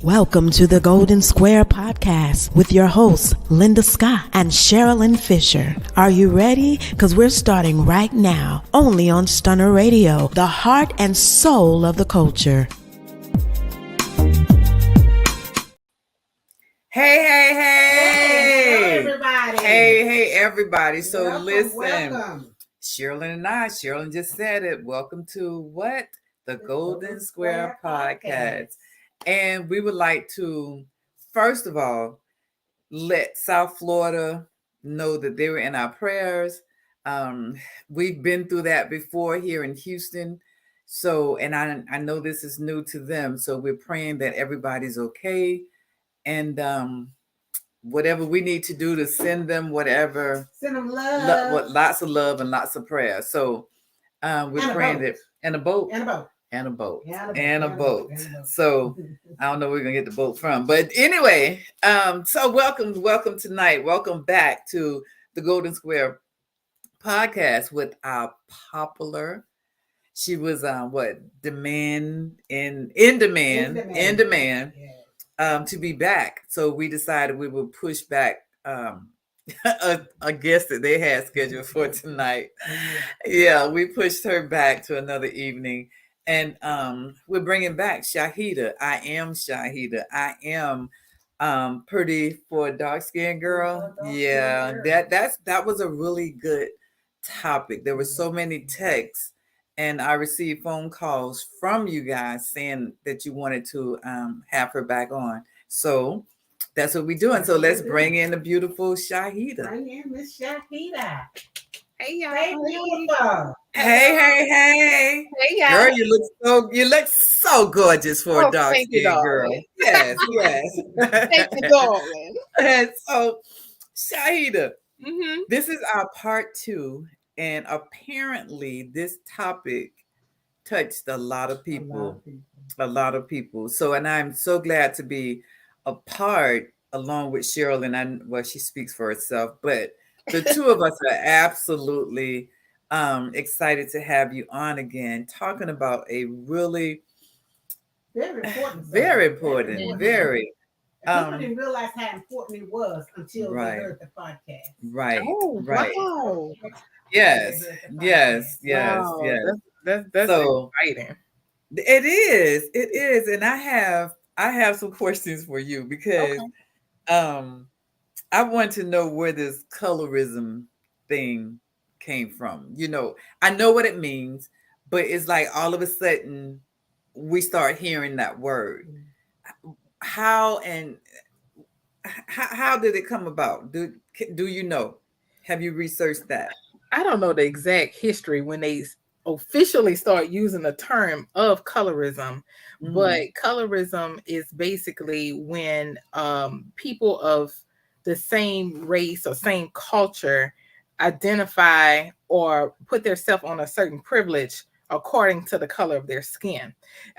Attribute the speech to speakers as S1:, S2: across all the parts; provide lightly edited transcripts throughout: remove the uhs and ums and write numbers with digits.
S1: Welcome to the Golden Square Podcast with your hosts, Linda Scott and Sharilyn Fisher. Are you ready? Because we're starting right now, only on Stunner Radio, the heart and soul of the culture.
S2: Hey,
S3: everybody.
S2: Hey, everybody. So
S3: welcome.
S2: Sharilyn just said it. Welcome to what? The Golden Square Podcast. And we would like to, first of all, let South Florida know that they were in our prayers. We've been through that before here in Houston. So, and I know this is new to them. So we're praying that everybody's okay. And whatever we need to do to send them love, lots of love and lots of prayer. So we're praying that and a boat. So I don't know where we're gonna get the boat from, but anyway, so welcome tonight. Welcome back to the Golden Square Podcast with our popular. She was in demand. To be back. So we decided we would push back a guest that they had scheduled for tonight. Yeah, we pushed her back to another evening. And we're bringing back Shahidah. I am Shahidah. I am pretty for a dark-skinned girl. That was a really good topic. There were so many texts. And I received phone calls from you guys saying that you wanted to have her back on. So that's what we're doing. So let's bring in the beautiful Shahidah.
S3: Bring in Miss Shahidah.
S4: Hey y'all.
S3: Hey, beautiful.
S2: Hey,
S4: y'all.
S2: Girl, you look so gorgeous for a dark-skinned girl. Yes.
S4: Thank you, darling.
S2: And so Shahidah, this is our part 2. And apparently this topic touched a lot of people. So, and I'm so glad to be a part along with Sharilyn. She speaks for herself, but the two of us are absolutely excited to have you on again, talking about a really
S3: very important.
S2: People
S3: didn't realize how important it was until they heard the podcast.
S2: Right.
S4: Wow.
S2: Yes.
S4: Wow. That's
S2: so
S4: exciting.
S2: It is. And I have some questions for you because I want to know where this colorism thing came from. You know, I know what it means, but it's like all of a sudden we start hearing that word. How did it come about? Do you know? Have you researched that?
S4: I don't know the exact history when they officially start using the term of colorism, but colorism is basically when people of the same race or same culture identify or put themselves on a certain privilege according to the color of their skin.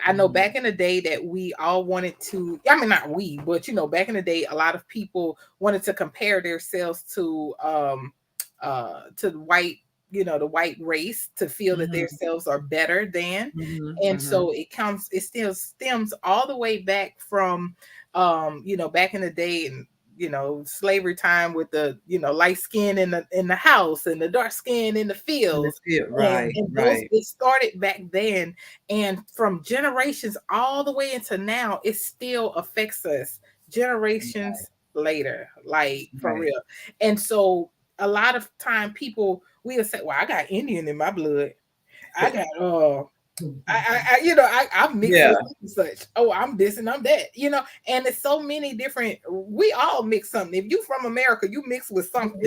S4: I know back in the day that we all wanted to, I mean, not we, but back in the day, a lot of people wanted to compare themselves to the white, the white race, to feel that themselves are better than. So it still stems all the way back from, back in the day, and slavery time, with the light skin in the house and the dark skin in the fields.
S2: Right.
S4: It started back then, and from generations all the way into now, it still affects us generations later, like for real. And so a lot of time people will say, well, I got Indian in my blood. I got I'm mixed with such. Oh, I'm this and I'm that, and it's so many different. We all mix something. If you from America, you mix with something.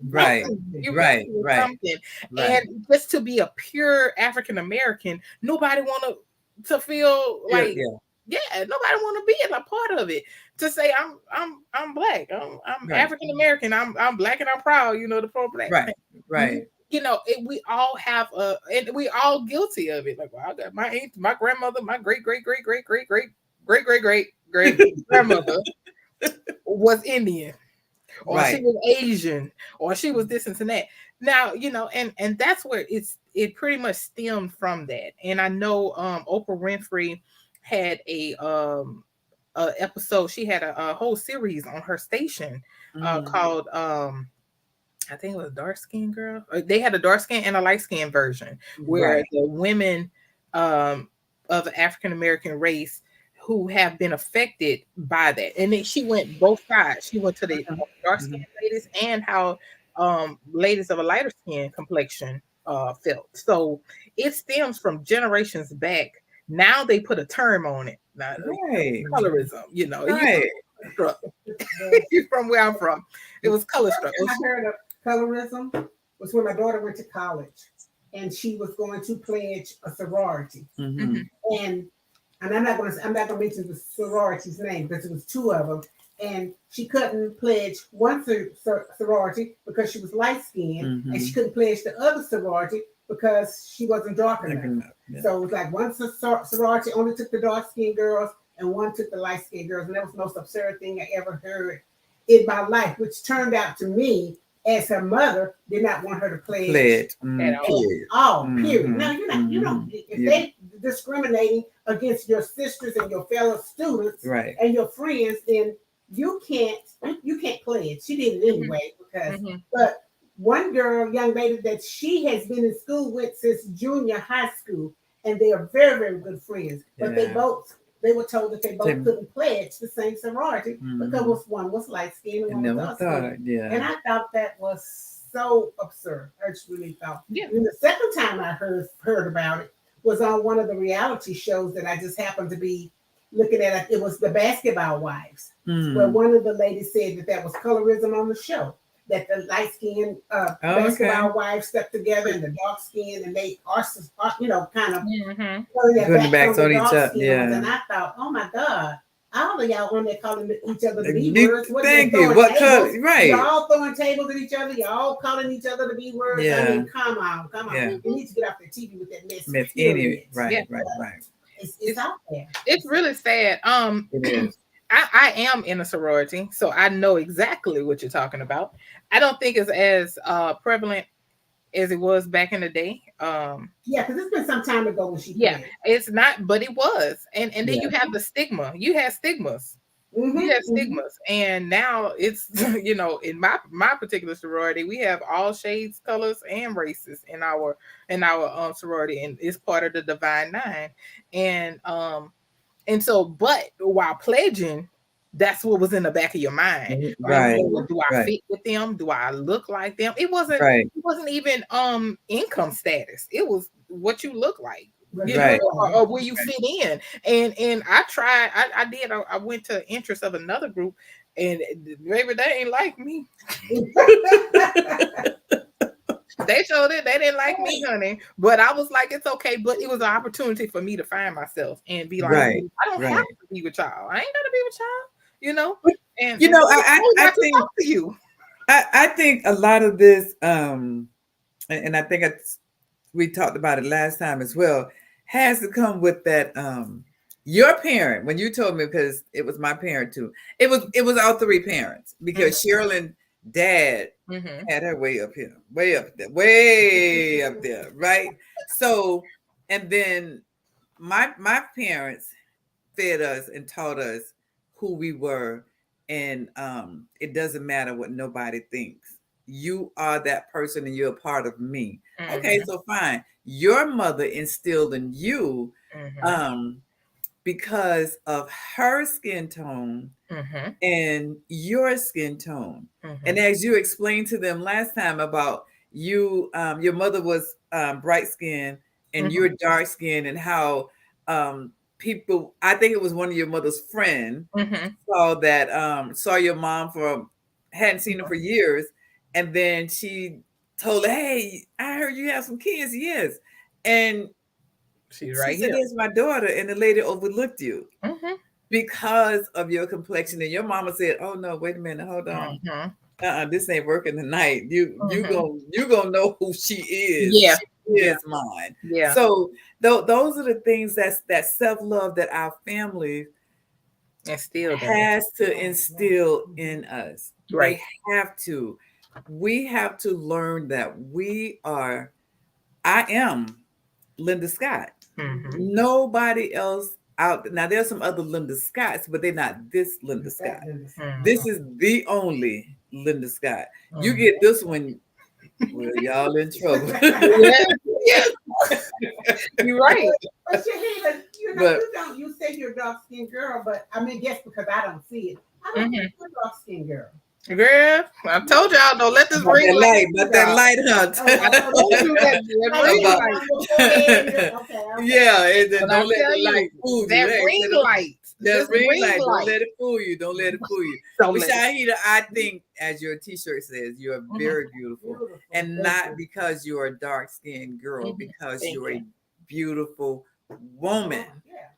S2: Right.
S4: Something. And just to be a pure African American, nobody want to feel like nobody want to be a part of it. To say I'm black, I'm African American, I'm black and I'm proud. The pro black.
S2: Right.
S4: We all have and we all guilty of it. Like, well, I got my grandmother, my great grandmother was Indian, or she was Asian, or she was this and that. Now, and that's where it pretty much stemmed from that. And I know Oprah Winfrey had episode. She had a whole series on her station called I think it was Dark Skin Girl. They had a dark skin and a light skin version where
S2: Right.
S4: the women of the African American race who have been affected by that. And then she went both sides. She went to the dark skin ladies and how ladies of a lighter skin complexion felt. So it stems from generations back. Now they put a term on it. Now,
S2: Right.
S4: colorism, you know, it used to
S2: Right.
S4: be color struck. From where I'm from, it was color struck.
S3: I heard of colorism was when my daughter went to college and she was going to pledge a sorority.
S2: Mm-hmm.
S3: And I'm not gonna mention the sorority's name because it was two of them. And she couldn't pledge one sorority because she was light skinned, and she couldn't pledge the other sorority because she wasn't dark enough. Yeah. So it was like one sorority only took the dark skinned girls and one took the light skinned girls. And that was the most absurd thing I ever heard in my life, which turned out to me, as her mother, did not want her to pledge at all. Period. Now you don't. If they discriminating against your sisters and your fellow students and your friends, then you can't pledge. She did it anyway because. But one girl, young lady that she has been in school with since junior high school, and they are very, very good friends. But they were told that they both couldn't pledge the same sorority because one was light skinned and one was dark skinned. And I thought that was so absurd. I just really thought. Yeah. And the second time I heard about it was on one of the reality shows that I just happened to be looking at. It was the Basketball Wives, where one of the ladies said that was colorism on the show. That the light skinned basketball wives stuck together and the dark skin, and they are kind of
S2: putting their backs on each other. Yeah.
S3: And I thought, oh my God, all of y'all on there calling each other the B words.
S2: Thank you. What color? Right.
S3: You're all throwing tables at each other. You're all calling each other the B words. Yeah. I mean, come on. Yeah. You need to get off the TV with that mess.
S2: Anyway, right.
S3: It's out there.
S4: It's really sad.
S2: It is.
S4: I am in a sorority, so I know exactly what you're talking about. I don't think it's as prevalent as it was back in the day.
S3: Yeah, because it's been some time ago when she played.
S4: It's not, but it was. And then you have the stigma. You had stigmas. You have stigmas. And now it's, in my particular sorority, we have all shades, colors, and races in our sorority, and it's part of the Divine Nine. And so, but while pledging, that's what was in the back of your mind.
S2: Right.
S4: Do I fit with them? Do I look like them? It wasn't even income status. It was what you look like. Or where you fit in. And I tried, I went to interest of another group, and maybe they ain't like me. They showed it. They didn't like me, honey. But I was like, it's okay. But it was an opportunity for me to find myself and be like, I don't have to be with y'all. I ain't gotta be with y'all, And
S2: I think to you. I think a lot of this, and I think we talked about it last time as well, has to come with that. Your parent, when you told me, because it was my parent too. It was all three parents, because Sharilyn dad had her way up here, way up there, right? So, and then my parents fed us and taught us who we were, and it doesn't matter what nobody thinks. You are that person, and you're a part of me. Okay, so fine. Your mother instilled in you, because of her skin tone and your skin tone. And as you explained to them last time about you, your mother was bright skin and you're dark skin, and how people, I think it was one of your mother's friend saw your mom hadn't seen her for years, and then she told her, hey, I heard you have some kids. Yes. And she said, here's my daughter, and the lady overlooked you because of your complexion. And your mama said, oh no, wait a minute, hold on. This ain't working tonight. You gonna know who she is.
S4: Yeah.
S2: She is mine.
S4: Yeah.
S2: So those are the things that self-love that our family has to instill in us.
S4: Right.
S2: They have to. We have to learn that I am Linda Scott. Nobody else out. Now there's some other Linda Scotts, but they're not this Linda Scott.
S4: Mhm.
S2: This is the only Linda Scott. You
S4: Mhm.
S2: get this one, well, y'all in trouble.
S4: Yeah, yeah, you're right.
S3: But Shahidah, you know,
S2: But
S3: you say you're a dark skinned girl, but I mean, guess because I don't see it. I don't think you're a dark skinned girl.
S4: Girl, I told y'all don't let this
S2: about
S4: ring
S2: that
S4: light.
S2: light, about that light hunt.
S4: I told you that ring light.
S2: Yeah, and then
S4: But I
S2: don't let
S4: tell
S2: the light
S4: you,
S2: fool you.
S4: that
S2: Hey,
S4: ring
S2: don't-
S4: light,
S2: that
S4: this
S2: ring
S4: ring
S2: light, don't
S4: light.
S2: let it fool you. Don't let it fool you.
S4: Don't
S2: But
S4: let it.
S2: Shahidah, I think, as your T-shirt says, you are very beautiful, and not because you're a dark-skinned girl, because
S4: Thank
S2: you're a
S4: you.
S2: beautiful woman,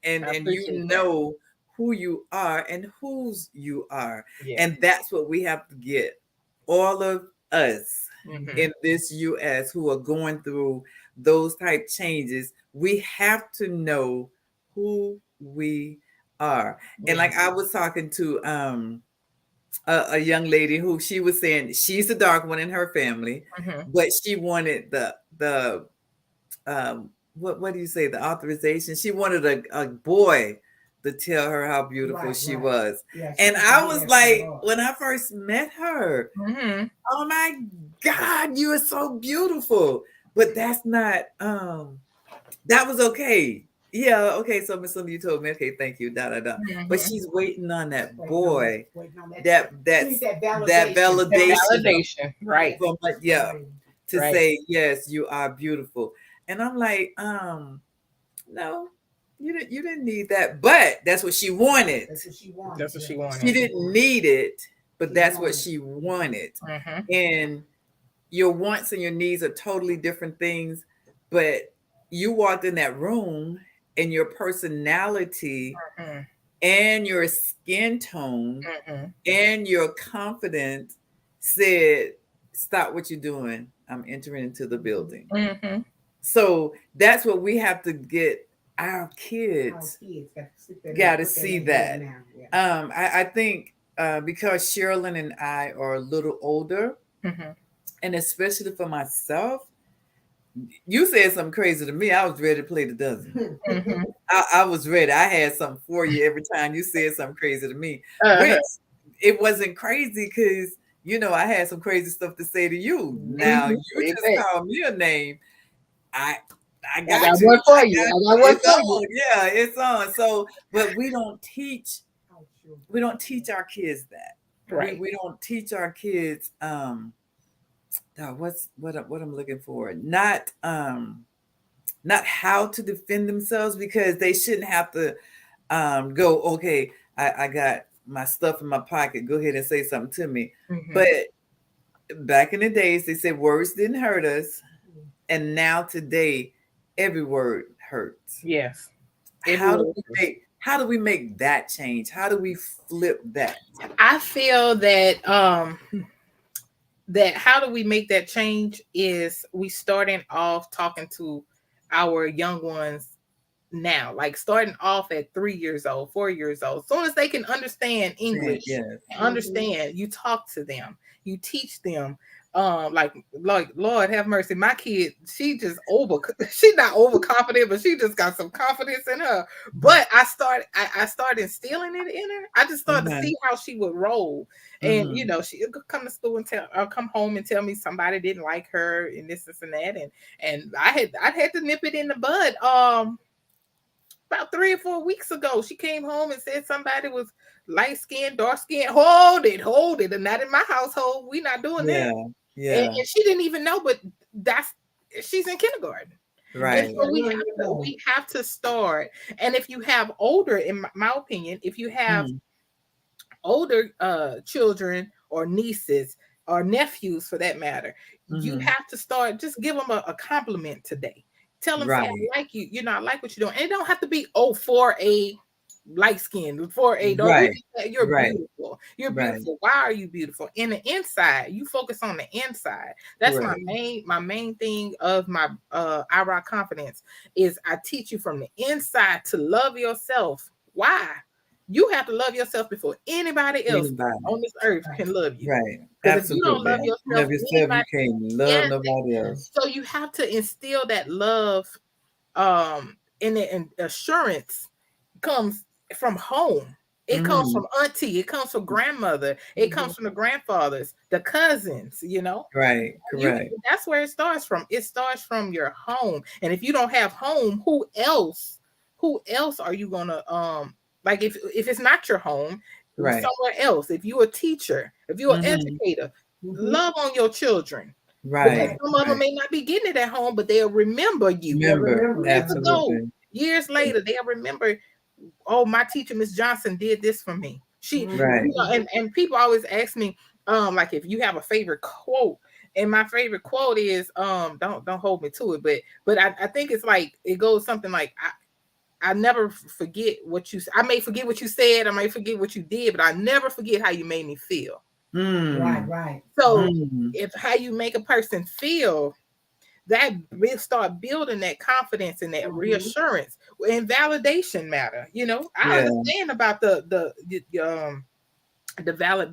S2: and
S4: I
S2: you
S4: appreciate
S2: know who you are and whose you are,
S4: Yeah.
S2: and that's what we have to get. All of us
S4: Mhm.
S2: in this U.S. who are going through those type changes, we have to know who we are. And like I was talking to a young lady who she was saying she's the dark one in her family,
S4: Mhm.
S2: but she wanted the what do you say, the authorization? She wanted a boy to tell her how beautiful she was. And I was like, when I first met her,
S4: Mhm.
S2: oh my God, you are so beautiful. But that's not that was okay. Yeah, okay. So Miss Linda, you told me, okay, thank you, da da da. But
S4: Mhm.
S2: she's waiting on that
S3: Waiting on
S2: boy,
S3: that
S2: that validation
S4: Validation, right?
S2: from yeah, to
S4: Right.
S2: say, yes, you are beautiful. And I'm like, no, you didn't need that. But that's what she wanted.
S3: That's what she wanted.
S4: That's what she wanted.
S2: She didn't need it, but
S3: She
S2: that's what
S3: wanted.
S2: she wanted.
S4: Mhm.
S2: And your wants and your needs are totally different things, but you walked in that room and your personality
S4: Mhm.
S2: and your skin tone
S4: Mhm.
S2: and your confidence said, stop what you're doing. I'm entering into the building.
S4: Mhm.
S2: So that's what we have to get our kids got to see that. I think because Sharilyn and I are a little older,
S4: Mhm.
S2: and especially for myself, you said something crazy to me. I was ready to play the dozen.
S4: Mhm.
S2: I was ready. I had something for you every time you said something crazy to me, which
S4: Uh-huh.
S2: it wasn't crazy because I had some crazy stuff to say to you. Now
S4: Mhm.
S2: you just
S4: Amen.
S2: called me a name. I
S4: I
S2: got
S4: got
S2: you.
S4: one for
S2: I
S4: you.
S2: got
S4: I
S2: you.
S4: got one
S2: It's
S4: for you.
S2: on. Yeah, it's on. So, but we don't teach our kids that.
S4: Right.
S2: We don't teach our kids what I'm looking for. Not how to defend themselves, because they shouldn't have to go, okay, I got my stuff in my pocket. Go ahead and say something to me.
S4: Mhm.
S2: But back in the days, they said words didn't hurt us. And now today, every word hurts.
S4: Yes.
S2: How do we make that change? How do we flip that?
S4: I feel that how do we make that change is we starting off talking to our young ones now, like starting off at 3 years old, 4 years old. As soon as they can understand English,
S2: Yes.
S4: understand, you talk to them, you teach them. Like Lord have mercy, my kid, she's not overconfident, but she just got some confidence in her. But I started instilling it in her. I just started to see how she would roll. And she would come to school and come home and tell me somebody didn't like her and this and that. And I had to nip it in the bud. About 3 or 4 weeks ago, she came home and said somebody was light skinned, dark skinned. Hold it, and not in my household. We not doing that.
S2: Yeah.
S4: And she didn't even know, but she's in kindergarten.
S2: Right.
S4: And so we have to start. And if you have older, in my opinion, if you have older children or nieces or nephews for that matter, you have to start, just give them a compliment today. Tell them, say, I like you. I like what you're doing. And it don't have to be, for a light skin, for a dark.
S2: Right.
S4: You're
S2: Right.
S4: beautiful. You're
S2: Right.
S4: beautiful. Why are you beautiful? In the inside, you focus on the inside. That's my main thing of my I.A.S confidence is I teach you from the inside to love yourself. Why? You have to love yourself before anybody else on this earth can love you.
S2: Right.
S4: Because if you don't
S2: Absolutely.
S4: love yourself,
S2: Love yourself, you can't love nobody else.
S4: so you have to instill that love and assurance comes from home. It comes from auntie. It comes from grandmother. It comes from the grandfathers, the cousins,
S2: Right. Correct.
S4: That's where it starts from. It starts from your home. And if you don't have home, who else are you gonna like if it's not your home,
S2: Right.
S4: somewhere else. If you're a teacher, if you're an educator, love on your children.
S2: Right.
S4: Because some of them may not be getting it at home, but they'll remember you.
S2: Absolutely.
S4: Years later, they'll remember, oh, my teacher, Miss Johnson, did this for me. She,
S2: Right.
S4: and people always ask me, like if you have a favorite quote, and my favorite quote is, don't hold me to it, but I think it's like, it goes something like, I never forget I may forget what you said, I may forget what you did, but I never forget how you made me feel.
S3: Right.
S4: So if how you make a person feel, that will start building that confidence and that reassurance and validation matter. I understand about the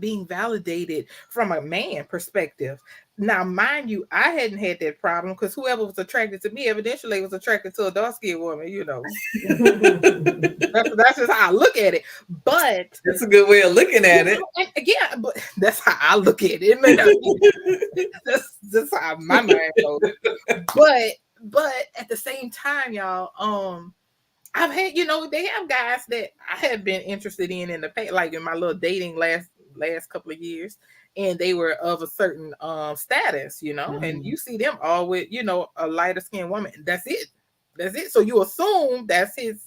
S4: being validated from a man perspective. Now, mind you, I hadn't had that problem because whoever was attracted to me evidently was attracted to a dark-skinned woman, That's just how I look at it. But
S2: that's a good way of looking at it.
S4: Yeah, but that's how I look at it. It may not be, that's how my mind goes. But at the same time, y'all, I've had, they have guys that I have been interested in the past, like in my little dating last couple of years, and they were of a certain status, and you see them all with, a lighter skinned woman. That's it. So you assume that's his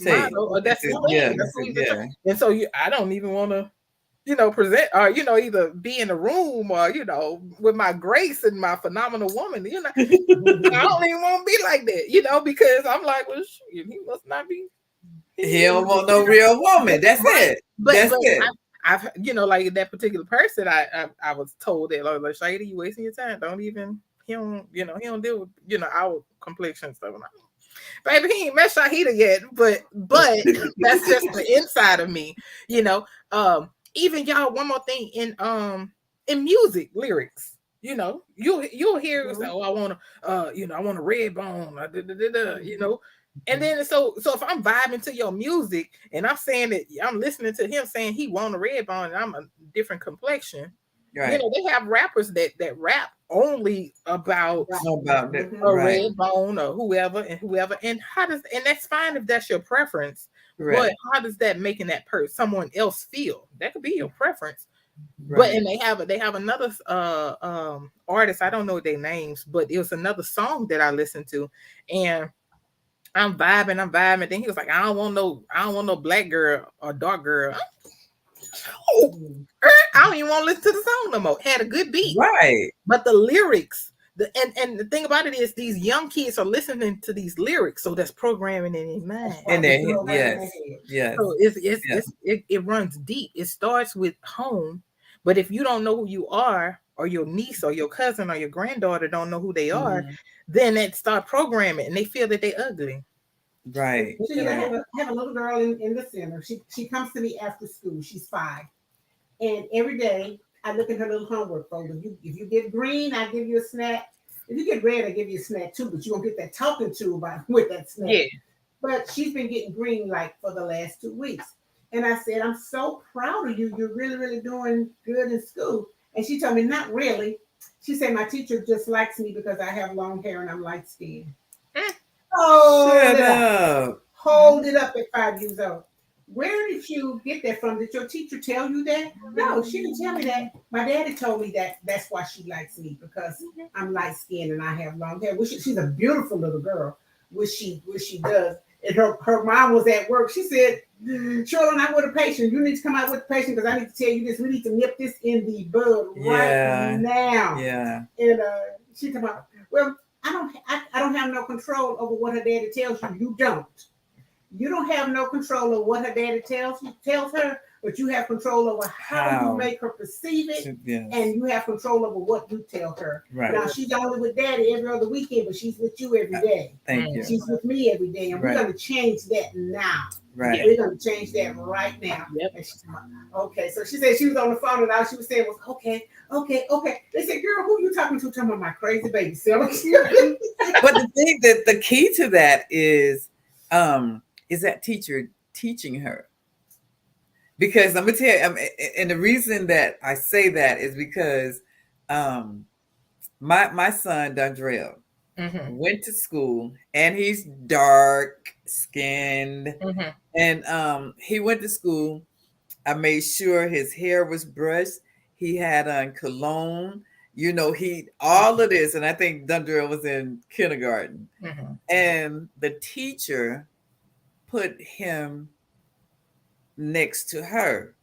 S4: model, or that's his man. That's who he's and so I don't even want to, present or, either be in a room or, with my grace and my phenomenal woman, I don't even want to be like that, because I'm like, well, shoot, he must not be.
S2: He don't want no real woman. That's it. That's it.
S4: I've like that particular person, I was told that, like, Shahidah, you wasting your time. Don't even, he don't deal with, our complexion stuff. Baby, he ain't met Shahidah yet, but that's just the inside of me, even y'all, one more thing in music lyrics, you'll hear say, oh, I want a red bone, and then so if I'm vibing to your music and I'm saying that I'm listening to him saying he want a red bone and I'm a different complexion, they have rappers that rap only about a red bone or whoever, and that's fine if that's your preference. But how does that making that someone else feel? That could be your preference. But and they have another artist, I don't know their names, but it was another song that I listened to, and I'm vibing. Then he was like, I don't want no black girl or dark girl. I don't even want to listen to the song no more. Had a good beat,
S2: right?
S4: But the lyrics, and the thing about it is, these young kids are listening to these lyrics, so that's programming in their mind.
S2: And yes.
S4: So it runs deep. It starts with home, but if you don't know who you are, or your niece or your cousin or your granddaughter don't know who they are, then it start programming, and they feel that they're ugly.
S2: Right.
S3: So I have a little girl in the center. She comes to me after school. She's 5, and every day I look at her little homework folder. If you get green, I give you a snack. If you get red, I give you a snack too. But you won't get that talking to about with that snack.
S4: Yeah.
S3: But she's been getting green like for the last 2 weeks, and I said, I'm so proud of you. You're really, really doing good in school. And she told me, not really. She said, my teacher just likes me because I have long hair and I'm light skinned.
S2: Shut up.
S3: Hold it up at 5 years old. Where did you get that from? Did your teacher tell you that? No, she didn't tell me that. My daddy told me that that's why she likes me, because I'm light skinned and I have long hair. She's a beautiful little girl, which she does. And her mom was at work. She said, Sharilyn, I'm with a patient. You need to come out with a patient because I need to tell you this. We need to nip this in the bud right now.
S2: Yeah.
S3: And she told me, well, I don't have no control over what her daddy tells you. You don't. You don't have no control over what her daddy tells her, but you have control over how you make her perceive it, and you have control over what you tell her.
S2: Right.
S3: Now, she's only with daddy every other weekend, but she's with you every day.
S2: Thank you.
S3: She's with me every day, and we're going to change that now.
S2: Right.
S3: We're going to change that right now.
S4: Yep.
S3: And she's like, okay. So she said she was on the phone, and all she was saying was, okay. They said, girl, who you talking to? Talking about my crazy baby self.
S2: But the thing the key to that is that teacher teaching her? Because I'm gonna tell you, and the reason that I say that is because um, my son Dondrell
S4: Mm-hmm.
S2: went to school, and he's dark skinned,
S4: Mm-hmm.
S2: and he went to school. I made sure his hair was brushed. He had on cologne. He all of this, and I think Dondrell was in kindergarten,
S4: Mm-hmm.
S2: and the teacher put him next to her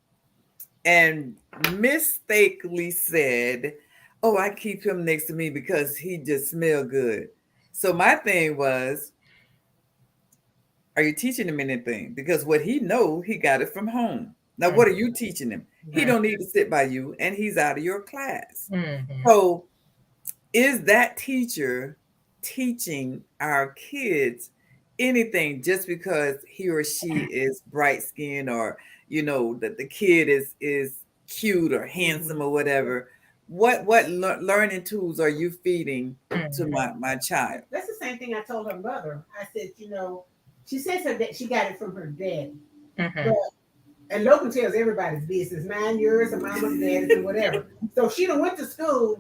S2: and mistakenly said, "Oh, I keep him next to me because he just smell good." So my thing was, are you teaching him anything? Because what he know, he got it from home. Now, what are you teaching him? He don't need to sit by you, and he's out of your class.
S4: Mm-hmm.
S2: So is that teacher teaching our kids anything just because he or she is bright skinned, or that the kid is cute or handsome or whatever? What learning tools are you feeding to
S4: Mm-hmm.
S2: my child?
S3: That's the same thing I told her mother. I said, she says her that she got it from her daddy.
S4: Mm-hmm.
S3: But and Logan tells everybody's business, mine, yours, and mama's, daddy's, and whatever. So she done went to school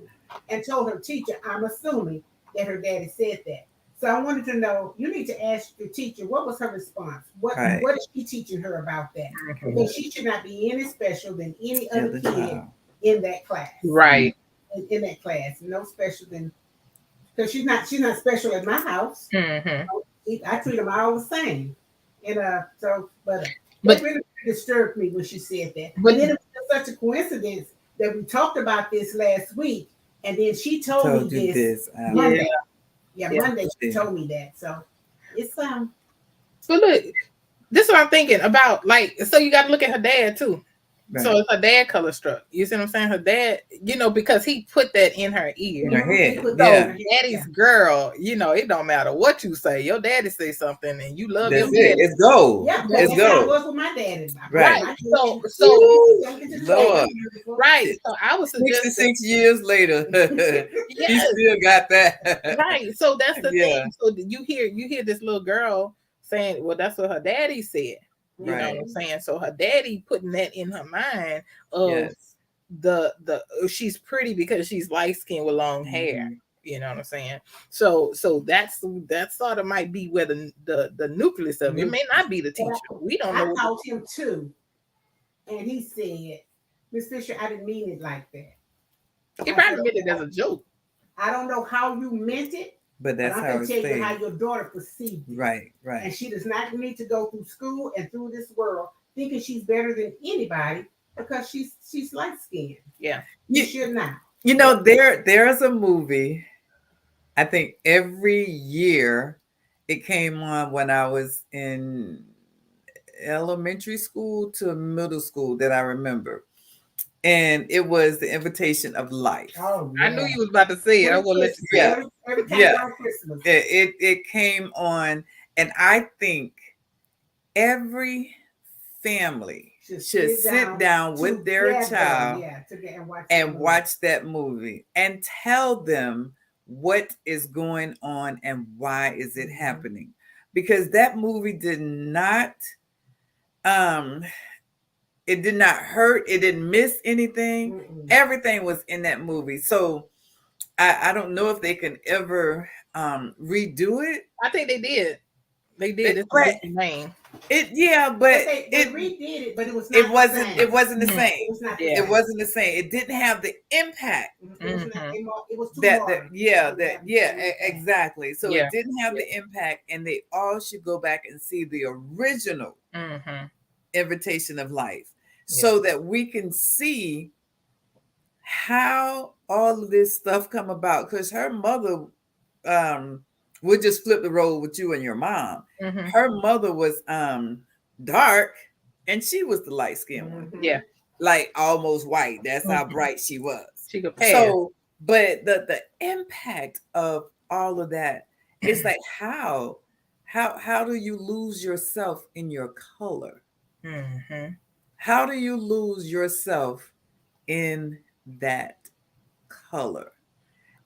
S3: and told her teacher, I'm assuming that her daddy said that. So I wanted to know, you need to ask the teacher, what was her response?
S2: Right.
S3: What is she teaching her about that? Because she should not be any special than any other
S2: Other
S3: kid
S2: child.
S3: in that class.
S4: Right.
S3: In that class. No special than, because she's not special at my house.
S4: Mm-hmm.
S3: I treat them all the same. And but
S4: But
S3: that really disturbed me when she said that.
S4: but
S3: And then it was such a coincidence that we talked about this last week, and then she told me
S2: Told you
S3: this
S2: this.
S3: Monday. Yeah,
S4: Yeah.
S3: Monday she told me that. So it's
S4: but look, this is what I'm thinking about. Like, so you got to look at her dad too.
S2: Right.
S4: So it's her dad color struck. You see what I'm saying? Her dad, because he put that in her ear.
S2: In her head.
S3: So
S2: Yeah.
S4: Daddy's girl, it don't matter what you say. Your daddy say something, and you love
S2: That's
S4: your
S2: it.
S4: daddy.
S2: It's gold.
S3: yeah,
S2: It's
S3: that's how it
S2: gold.
S3: was with my daddy.
S2: Right. Lord.
S4: Right. So I was suggesting
S2: 66 years later, he
S4: yes,
S2: still got that.
S4: right. So that's the
S2: Yeah.
S4: thing. So you hear this little girl saying, well, that's what her daddy said. You know what I'm
S2: Right.
S4: saying? So her daddy putting that in her mind of
S2: Yes.
S4: the she's pretty because she's light skinned with long hair.
S2: Mhm.
S4: You know what I'm saying? So that sort of might be where the nucleus of it may not be the teacher. We don't know.
S3: I called him too, and he said, Miss Fisher, I didn't mean it like that.
S4: He probably meant it as a joke.
S3: I don't know how you meant it,
S2: But that's
S3: but I'm
S2: how
S3: going
S2: it's
S3: to tell you
S2: stayed.
S3: how your daughter perceived it.
S2: Right.
S3: And
S2: Right.
S3: she does not need to go through school and through this world thinking she's better than anybody because she's light skinned.
S4: Yeah.
S3: You should not.
S2: There's a movie, I think every year it came on when I was in elementary school to middle school that I remember. And it was The Invitation of Life.
S3: Oh,
S4: I knew you was about to say it. I will let you say
S2: Yeah.
S4: it.
S3: Every time
S2: Yeah.
S3: around Christmas.
S2: It came on, and I think every family should sit down with their
S3: together,
S2: child
S3: together,
S2: and watch that movie and tell them what is going on and why is it happening, because that movie did not it did not hurt, it didn't miss anything. Everything was in that movie. So I don't know if they can ever redo it.
S4: I think they did. They did. It's a
S2: But
S4: different name.
S2: but
S3: They
S2: it
S3: redid it, but it was not the same.
S2: it wasn't the
S4: Mhm.
S2: same.
S3: It was not the
S4: Yeah.
S2: It
S3: same.
S2: wasn't the same. It didn't have the impact
S3: It was too
S2: that
S3: modern.
S2: exactly. So
S4: Yeah.
S2: it didn't have the impact, and they all should go back and see the original
S4: Mm-hmm.
S2: Invitation of Life,
S4: Yeah.
S2: so that we can see how all of this stuff come about. Because her mother would just flip the role with you and your mom.
S4: Mm-hmm.
S2: Her mother was dark, and she was the light skinned one,
S4: Yeah.
S2: like almost white. That's how
S4: Mhm.
S2: bright she was.
S4: She could pass.
S2: So, but the impact of all of that, it's like how do you lose yourself in your color?
S4: Mm-hmm.
S2: How do you lose yourself in that color?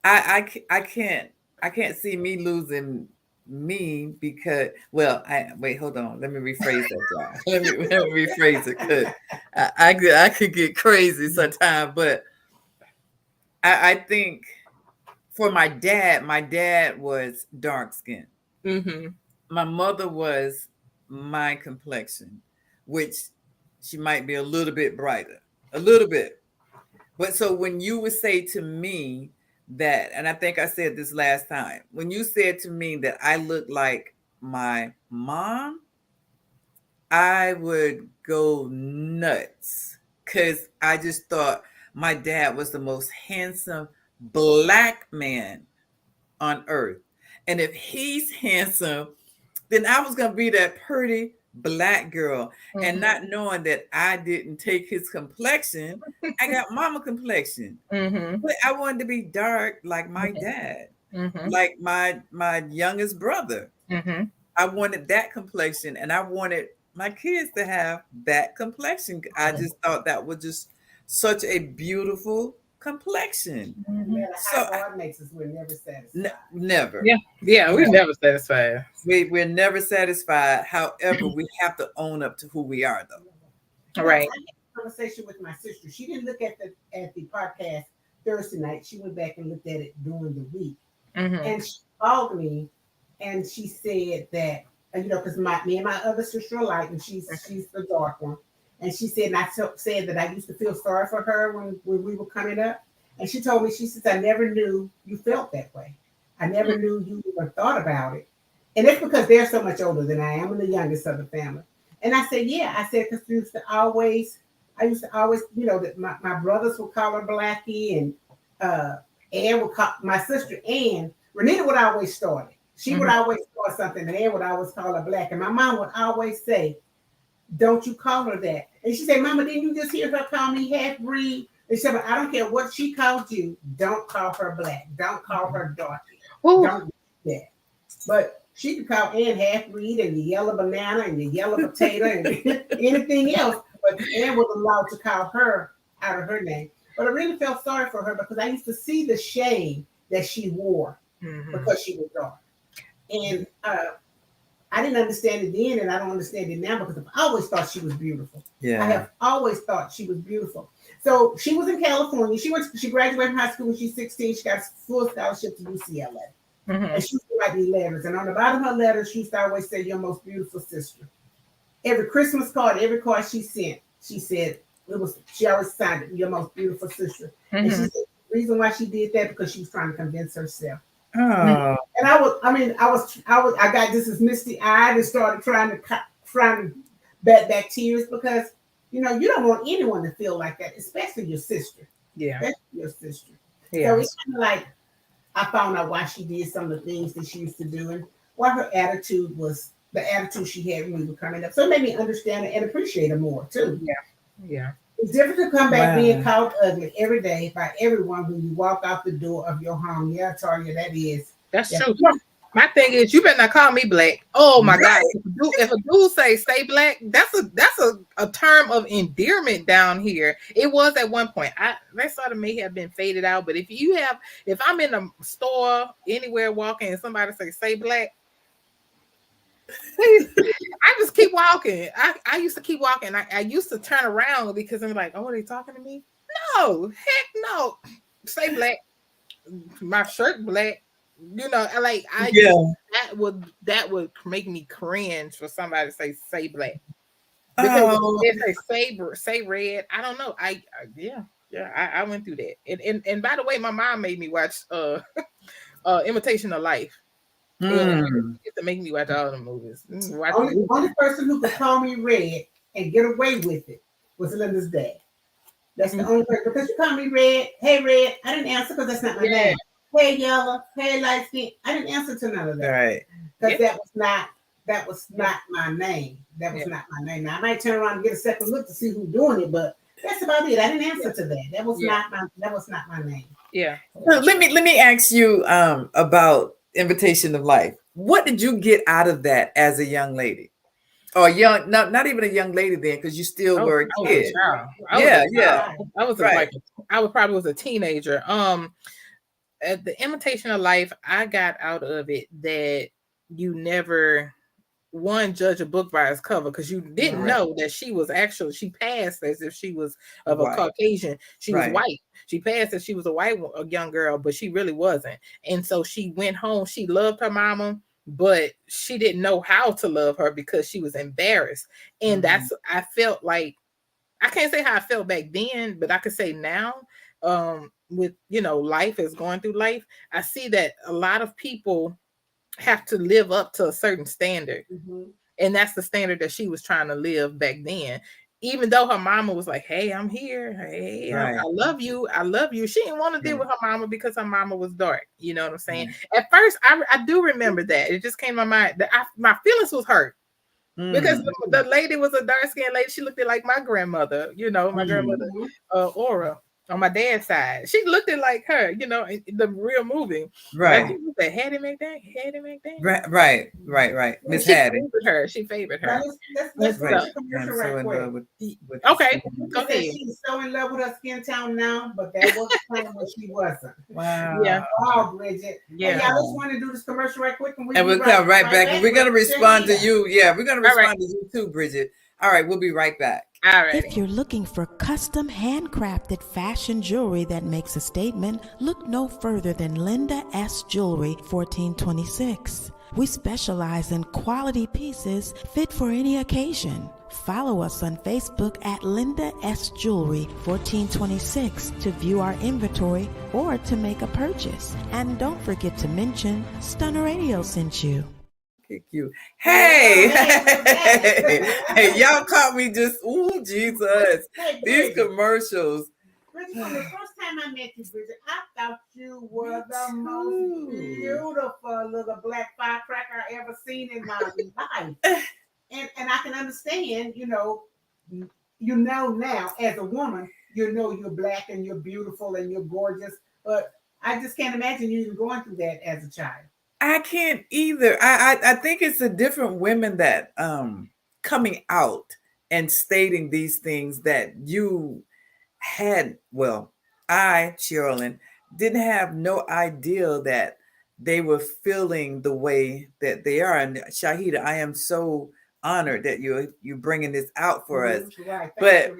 S2: I can't see me losing me because, well, hold on. Let me rephrase that, y'all. Let me rephrase it because I could get crazy sometimes, but I think for my dad was dark skinned. My mother was my complexion, which she might be a little bit brighter, a little bit. But so when you would say to me that, and I think I said this last time, when you said to me that I look like my mom, I would go nuts because I just thought my dad was the most handsome black man on earth. And if he's handsome, then I was going to be that pretty black girl. And not knowing that I didn't take his complexion, I got mama complexion. But I wanted to be dark like my dad, like my youngest brother. I wanted that complexion, and I wanted my kids to have that complexion. I just thought that was just such a beautiful complexion.
S3: So God makes us, we're never satisfied.
S2: Never.
S4: Yeah, we're never satisfied.
S2: We're never satisfied. However, we have to own up to who we are, though.
S4: Right.
S3: I had a conversation with my sister. She didn't look at the podcast Thursday night. She went back and looked at it during the week, and she called me, and she said that because me and my other sister are alike, and she's the dark one. And she said, and I said that I used to feel sorry for her when we were coming up. And she told me, she says, I never knew you felt that way. I never knew you even thought about it. And it's because they're so much older than I am. I'm the youngest of the family. And I said, yeah. I said, because I used to always, that my brothers would call her Blackie, and Ann would call my sister Ann. Renita would always start it. She would always start something, and Ann would always call her Black. And my mom would always say, don't you call her that. And she said, Mama, didn't you just hear her call me half-breed? And she said, but I don't care what she called you. Don't call her Black. Don't call her dark. Don't do that. But she could call Ann half-breed and the yellow banana and the yellow potato and anything else. But Ann was allowed to call her out of her name. But I really felt sorry for her because I used to see the shame that she wore because she was dark. And I didn't understand it then, and I don't understand it now because I always thought she was beautiful.
S2: Yeah.
S3: I have always thought she was beautiful. So she was in California. She graduated from high school when she's 16. She got a full scholarship to UCLA. And she used to write these letters. And on the bottom of her letters, she used to always say, your most beautiful sister. Every Christmas card, every card she sent, she said, she always signed it, your most beautiful sister. And she said the reason why she did that because she was trying to convince herself.
S2: Oh.
S3: And I got this as misty-eyed and started trying to bat back tears because, you don't want anyone to feel like that, especially your sister.
S4: Yeah.
S3: Especially your sister.
S4: Yeah.
S3: So it's kind of like I found out why she did some of the things that she used to do and why her attitude was the attitude she had when we were coming up. So it made me understand her and appreciate her more, too.
S4: Yeah. Yeah.
S3: It's different to come back being called ugly every day by everyone when you walk out the door of your home. Yeah, Taria, that is.
S4: That's true. My thing is, you better not call me Black. Oh my God! If a dude say Black, that's a term of endearment down here. It was at one point. That sort of may have been faded out. But if I'm in a store anywhere walking and somebody say Black, please, I just keep walking. I used to keep walking. I used to turn around because I'm like, oh, are they talking to me? No, heck no. Say Black. My shirt Black. That would make me cringe for somebody to say Black. Because if they say red, I don't know. I went through that. And by the way, my mom made me watch Imitation of Life. It's to make me watch all the movies.
S3: Only person who could call me red and get away with it was Linda's dad. That's the only person. Because you call me red, hey red, I didn't answer because that's not my name. Hey yellow, hey light skin, I didn't answer to none of that.
S2: Right.
S3: Because that was not my name. That was not my name. Now I might turn around and get a second look to see who's doing it, but that's about it. I didn't answer to that. That was not my name.
S4: Yeah.
S2: So let me ask you about Invitation of Life. What did you get out of that as a young lady? Or not even a young lady then, because you still were a kid.
S4: I probably was a teenager. At the Imitation of Life, I got out of it that you never one judge a book by its cover, because you didn't
S2: Right.
S4: know that she passed as if she was of a
S2: Right.
S4: Caucasian. She was
S2: Right.
S4: white. She passed as she was a young girl, but she really wasn't. And so she went home. She loved her mama, but she didn't know how to love her because she was embarrassed. And that's I felt like, I can't say how I felt back then, but I could say now, with life is going through life, I see that a lot of people have to live up to a certain standard. And that's the standard that she was trying to live back then. Even though her mama was like, "Hey, I'm here. Hey, I
S2: Right.
S4: love you. I love you." She didn't want to deal
S2: Right.
S4: with her mama because her mama was dark. You know what I'm saying?
S2: Right.
S4: At first, I do remember that. It just came to my mind that my feelings was hurt because
S2: Mm.
S4: the lady was a dark skinned lady. She looked like my grandmother. My grandmother, Aura, on my dad's side. She looked like her. In the real movie. Like,
S2: Right.
S4: she was the Hattie McDaniel. Hattie McDaniel.
S2: Right. Right. Right. Right. Miss
S4: She
S2: Hattie.
S4: favored her. She favored
S3: Now
S4: her.
S3: let's
S4: And
S3: go to
S2: Right.
S4: so,
S3: the
S2: I'm
S3: commercial
S2: so
S3: right
S2: in
S3: quick.
S2: love with the
S4: okay,
S2: skin.
S4: go
S3: She said
S4: ahead.
S3: she's so in love with her skin tone now, but that was the time when she wasn't.
S2: Wow.
S4: Yeah,
S3: Oh, Bridget. Hey,
S4: yeah.
S3: y'all, let's want to do this commercial right quick, and
S2: And
S3: be
S2: we'll come right back, and we're
S3: with
S2: gonna respond to
S3: Shahida.
S2: you. Yeah, we're gonna
S4: All right,
S2: respond to you too, Bridget. All right, we'll be right back.
S4: all right.
S1: If you're looking for custom handcrafted fashion jewelry that makes a statement, look no further than Linda S. Jewelry, 1426. We specialize in quality pieces fit for any occasion. Follow us on Facebook at Linda S. Jewelry 1426 to view our inventory or to make a purchase. And don't forget to mention Stunner Radio sent you.
S2: Kick you. Hey,
S3: Hey,
S2: hey, y'all caught me just, ooh, Jesus.
S3: Hey,
S2: These
S3: Bridget.
S2: commercials.
S3: Bridget, from the first time I met you, Bridget, I thought you were the
S2: too.
S3: most beautiful little black firecracker I ever seen in my life. And I can understand, now as a woman, you're black and you're beautiful and you're gorgeous, but I just can't imagine you even going through that as a child.
S2: I can't either. I think it's the different women that coming out and stating these things that you had. Well, Sharilyn, didn't have no idea that they were feeling the way that they are. And Shahida, I am so honored that you're bringing this out for us.
S3: Right.
S2: But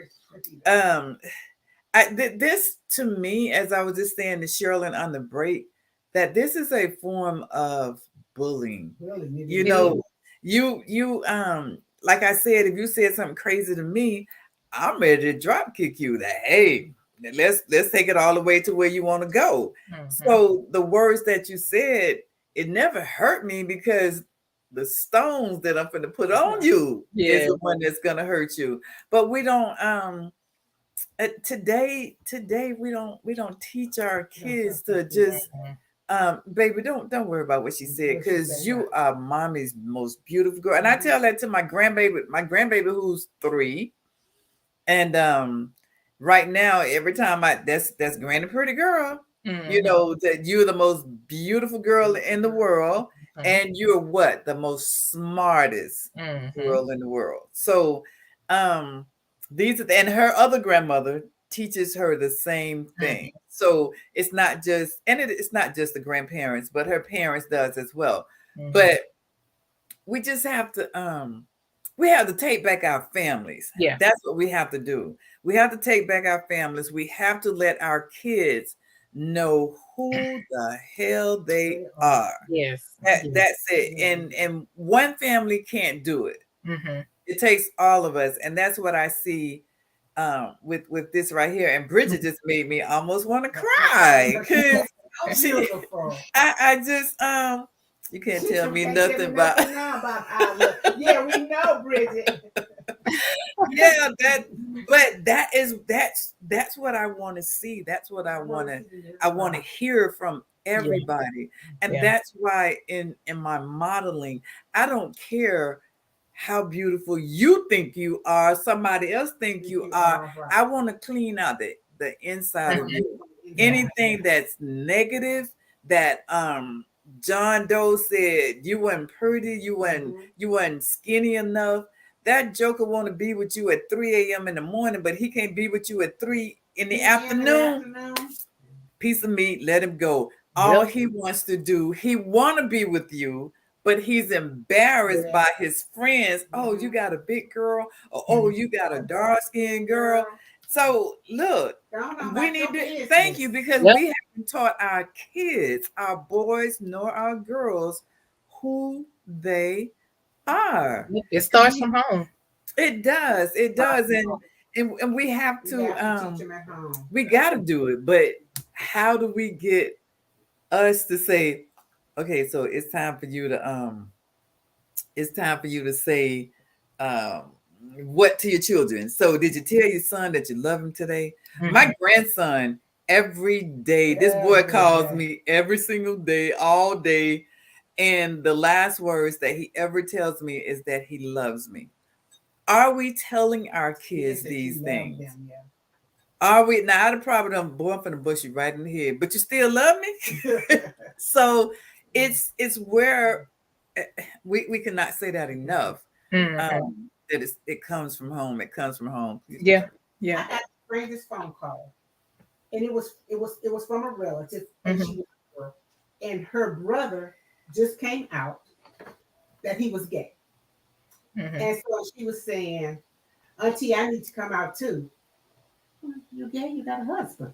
S2: this to me, as I was just saying to Sharilyn on the break, that this is a form of bullying.
S3: Really,
S2: You know, you like I said, if you said something crazy to me, I'm ready to drop kick you. That hey, let's take it all the way to where you want to go. So the words that you said, it never hurt me because the stones that I'm going to put on you is the one that's going to hurt you. But we don't today we don't teach our kids to just baby, don't worry about what she said, because you are mommy's most beautiful girl. And I tell that to my grandbaby who's 3. And right now, every time that's granny pretty girl, that you're the most beautiful girl in the world, and you're what? The most smartest girl in the world. So and her other grandmother teaches her the same thing. So it's not just, and it's not just the grandparents, but her parents does as well. But we just have to take back our families.
S4: Yeah.
S2: That's what we have to do. We have to take back our families. We have to let our kids know who the hell they are.
S4: Yes.
S2: That's it. And one family can't do it. It takes all of us. And that's what I see with this right here. And Bridget just made me almost want to cry, because I just you can't tell me nothing about
S3: yeah, we know, Bridget.
S2: yeah, that's what I want to see. That's what I want to hear from everybody. And that's why in my modeling, I don't care how beautiful you think you are, somebody else think you are.
S3: Right.
S2: I want to clean out the inside of you. Anything that's negative, that John Doe said you weren't pretty, you weren't skinny enough. That joker want to be with you at 3 a.m. in the morning, but he can't be with you at 3 in the afternoon. Piece of meat, let him go. All he wants to do, he want to be with you, but he's embarrassed by his friends. Oh, you got a big girl, or oh, you got a dark-skinned girl. So look, we need to thank you, because we haven't taught our kids, our boys nor our girls, who they are.
S4: It starts from home.
S2: It does. It does. And we have to
S3: teach them at home.
S2: We got to do it. But how do we get us to say, okay, so it's time for you to say what to your children. So did you tell your son that you love him today? Mm-hmm. My grandson, every day, this boy calls me every single day, all day. And the last words that he ever tells me is that he loves me. Are we telling our kids these things? Are we? Now, I'd probably done born from the bush you right in the head, but you still love me? So it's where we cannot say that enough. Mm-hmm. That it comes from home. It comes from home.
S4: Yeah.
S3: I had a strangest phone call, and it was from a relative, and and her brother just came out that he was gay. Mm-hmm. And so she was saying, Auntie, I need to come out too. You gay? You got a husband.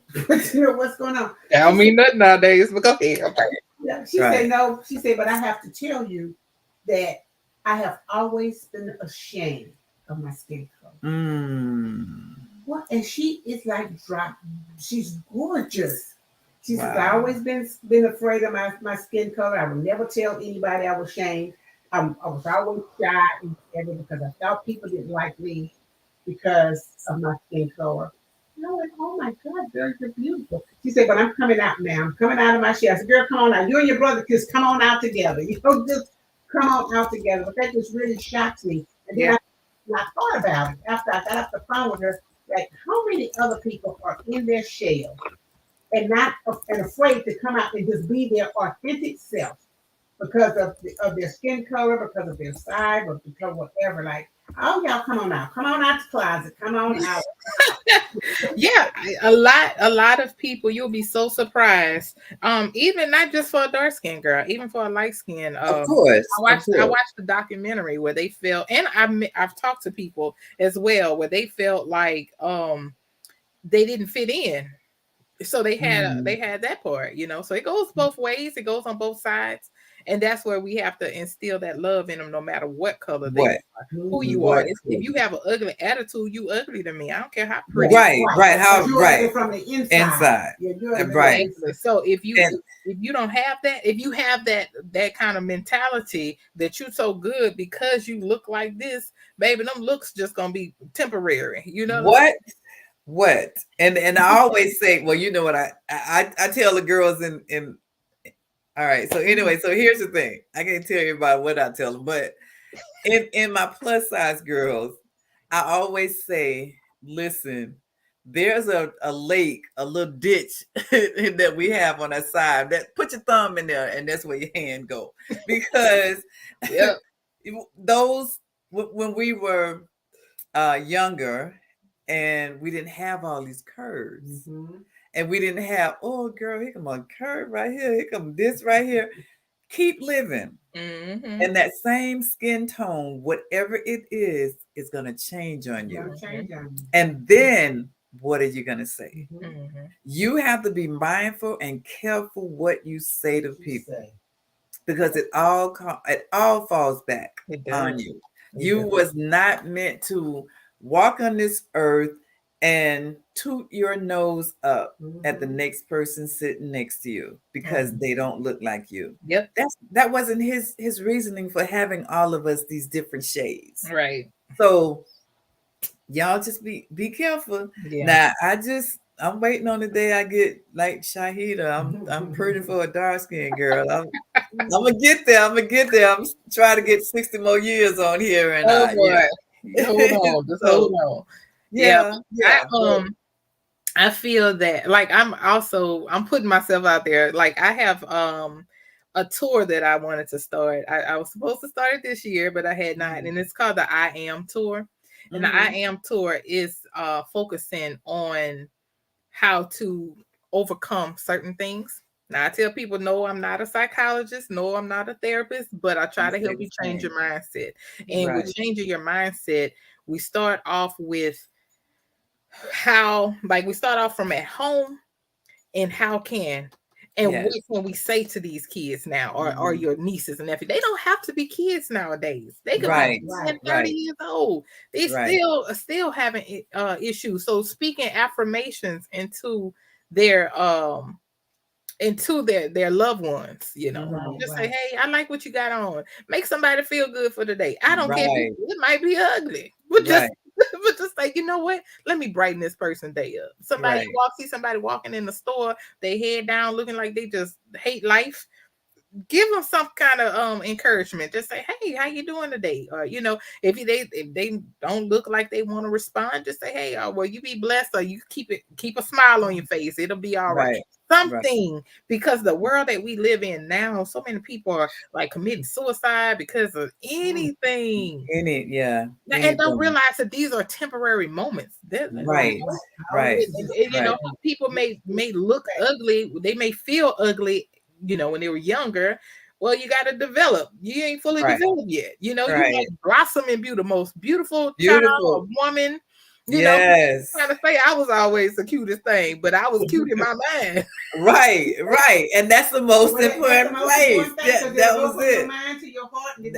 S3: You know what's going on?
S4: I don't mean nothing nowadays, but go ahead.
S3: Yeah, she said, no. She said, but I have to tell you that I have always been ashamed of my skin color. What? And she is like she's gorgeous. She says, I always been afraid of my skin color. I would never tell anybody I was ashamed. I was always shy because I thought people didn't like me because of my skin color. No, and oh my God, girl, you're beautiful. She said, but I'm coming out now. I'm coming out of my shell. I said, girl, come on out. You and your brother just come on out together. You know, just come on out together. But that just really shocked me. And then I thought about it after I got off the phone with her, like how many other people are in their shell and afraid to come out and just be their authentic self because of their skin color, because of their size, or because of whatever. Like, oh, y'all, come on out the closet, come on out.
S4: Yeah, a lot of people, you'll be so surprised. Even not just for a dark skinned girl, even for a light skin.
S2: Of course,
S4: I watched the documentary where they felt, and I've talked to people as well where they felt like they didn't fit in. So they had that part, you know. So it goes both ways. It goes on both sides. And that's where we have to instill that love in them, no matter what color they are, who you are. If you have an ugly attitude, you ugly to me. I don't care how pretty.
S2: Right. How
S3: right from the inside.
S2: Right.
S4: So if you don't have that, if you have that kind of mentality that you're so good because you look like this, baby, them looks just gonna be temporary. You know
S2: what? And I always say, well, you know what I tell the girls in. All right. So anyway, so here's the thing. I can't tell you about what I tell them, but in my plus size girls, I always say, listen, there's a lake, a little ditch that we have on our side. That put your thumb in there, and that's where your hand go. Because those when we were younger, and we didn't have all these curves. Mm-hmm. And we didn't have, oh, girl, here come a curve right here. Here come this right here. Keep living. Mm-hmm. And that same skin tone, whatever it is going to change on you. And then what are you going to say? Mm-hmm. You have to be mindful and careful what you say to people. Because it all falls back on you. You was not meant to walk on this earth and toot your nose up at the next person sitting next to you because they don't look like you.
S4: Yep.
S2: That wasn't his reasoning for having all of us these different shades.
S4: Right.
S2: So y'all just be careful. Yeah. Now I'm waiting on the day I get like Shahidah. I'm pretty for a dark skinned girl. I'm gonna get there. I'm trying to get 60 more years on here. And
S4: hold on. Yeah. I feel that like I'm putting myself out there. Like I have a tour that I wanted to start. I was supposed to start it this year, but I had not. And it's called the I.A.S tour. And the I.A.S tour is focusing on how to overcome certain things. Now I tell people, no, I'm not a psychologist, no, I'm not a therapist, but I try to help you change your mindset. And with changing your mindset, we start off with how, like, we start off from at home and how can and what can we say to these kids now, or your nieces and nephews? They don't have to be kids nowadays. They could be 30 years old. They still having issues. So speaking affirmations into their loved ones, just say, hey, I like what you got on. Make somebody feel good for the day. I don't care. It might be ugly, but just but just like, you know what? Let me brighten this person's day up. See somebody walking in the store, they head down looking like they just hate life. Give them some kind of encouragement. Just say, hey, how you doing today? Or if they don't look like they want to respond, just say, hey, well, you be blessed, or you keep a smile on your face. It'll be all right. Something, because the world that we live in now, so many people are like committing suicide because of anything. And don't realize that these are temporary moments. People may look ugly, they may feel ugly, when they were younger. Well, you got to develop. You ain't fully developed yet. You might blossom and be the most beautiful child or woman. Trying to say I was always the cutest thing, but I was cute in my mind.
S2: Right. And that's the most important place. That was it.
S3: Your mind to your heart, and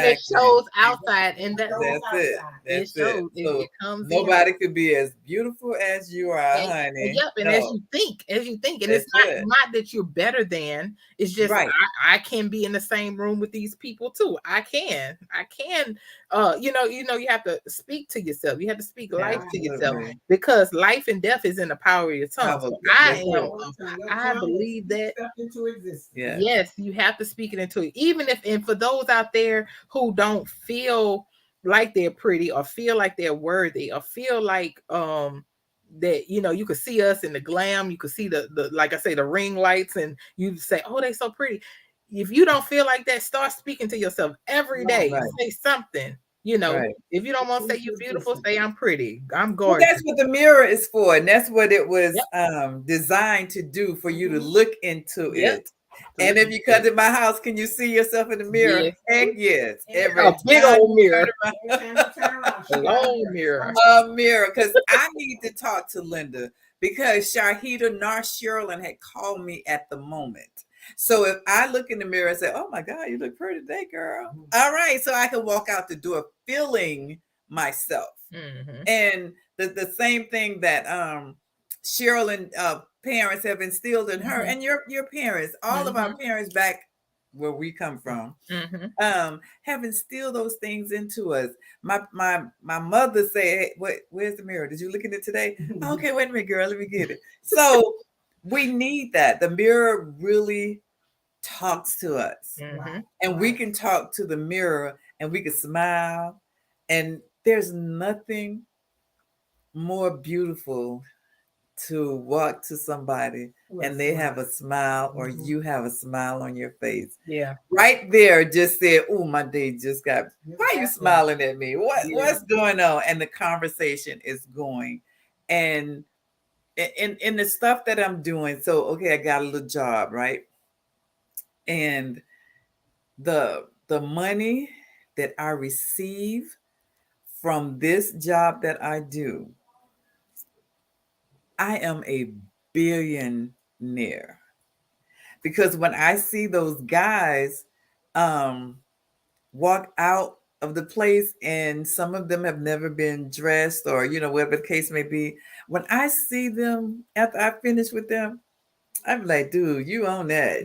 S4: it shows outside, and that's it. It shows.
S2: It comes. Nobody could be as beautiful as you are, honey.
S4: And as you think, and it's not that you're better than. It's just I can be in the same room with these people too. I can. You have to speak to yourself. You have to speak life to yourself, because life and death is in the power of your tongue. So I believe that. Yes, you have to speak it into it. Even if, and for those out there who don't feel like they're pretty, or feel like they're worthy, or feel like that you could see us in the glam, you could see the like I say, the ring lights, and you say, oh, they so pretty. If you don't feel like that, start speaking to yourself every day. Say something. If you don't want to say you're beautiful, say I'm pretty, I'm gorgeous.
S2: Well, that's what the mirror is for, and that's what it was designed to do, for you to look into it. And if you come to my house, can you see yourself in the mirror? Heck yes.
S4: A big old mirror. A long mirror.
S2: A mirror, because I need to talk to Linda, because Shahidah Sharilyn had called me at the moment. So if I look in the mirror and say, oh my God, you look pretty today, girl. All right. So I can walk out the door feeling myself. And the same thing that Sharilyn parents have instilled in her, and your parents, all of our parents back where we come from, have instilled those things into us. My mother said, hey, where's the mirror? Did you look at it today? Okay, wait a minute, girl, let me get it. So we need that. The mirror really talks to us, and we can talk to the mirror, and we can smile, and there's nothing more beautiful to walk to somebody and they have a smile, or you have a smile on your face. Right there just said, oh, my day just got, why are you smiling at me? What's going on? And the conversation is going. And in the stuff that I'm doing, so okay, I got a little job, right? And the money that I receive from this job that I do, I am a billionaire, because when I see those guys walk out of the place, and some of them have never been dressed, or whatever the case may be, when I see them after I finish with them, I'm like, dude, you own that,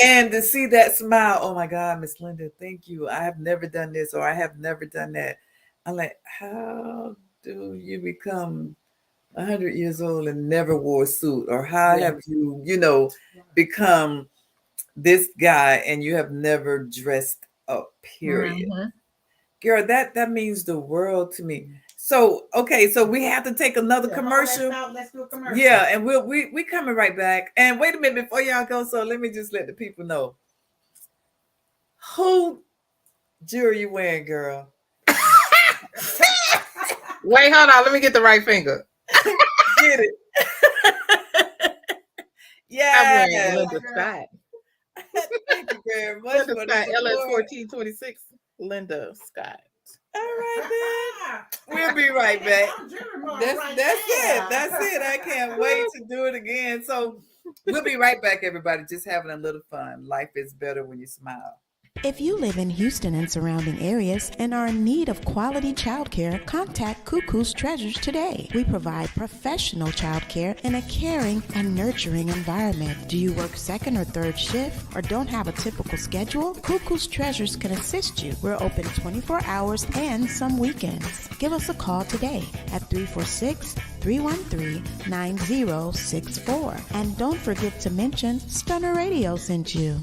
S2: and to see that smile, oh my God, Miss Linda, thank you. I have never done this, or I have never done that. I'm like, how do you become 100 years old and never wore a suit? Or how have you, become this guy and you have never dressed up, period? Girl, that means the world to me. So, okay, so we have to take another commercial.
S3: Let's do a commercial.
S2: Yeah, and we coming right back. And wait a minute before y'all go, so let me just let the people know. Who jewelry you wearing, girl?
S4: Wait, hold on. Let me get the right finger.
S2: Get it. Yes.
S4: wearing Linda Scott.
S2: Thank you very much
S4: Linda
S2: for the
S4: Scott, LS
S2: support.
S4: 1426. Linda Scott.
S2: All right, then. We'll be right back. That's it. That's it. I can't wait to do it again. So we'll be right back, everybody. Just having a little fun. Life is better when you smile.
S1: If you live in Houston and surrounding areas and are in need of quality childcare, contact Cuckoo's Treasures today. We provide professional childcare in a caring and nurturing environment. Do you work second or third shift or don't have a typical schedule? Cuckoo's Treasures can assist you. We're open 24 hours and some weekends. Give us a call today at 346-313-9064. And don't forget to mention Stunner Radio sent you.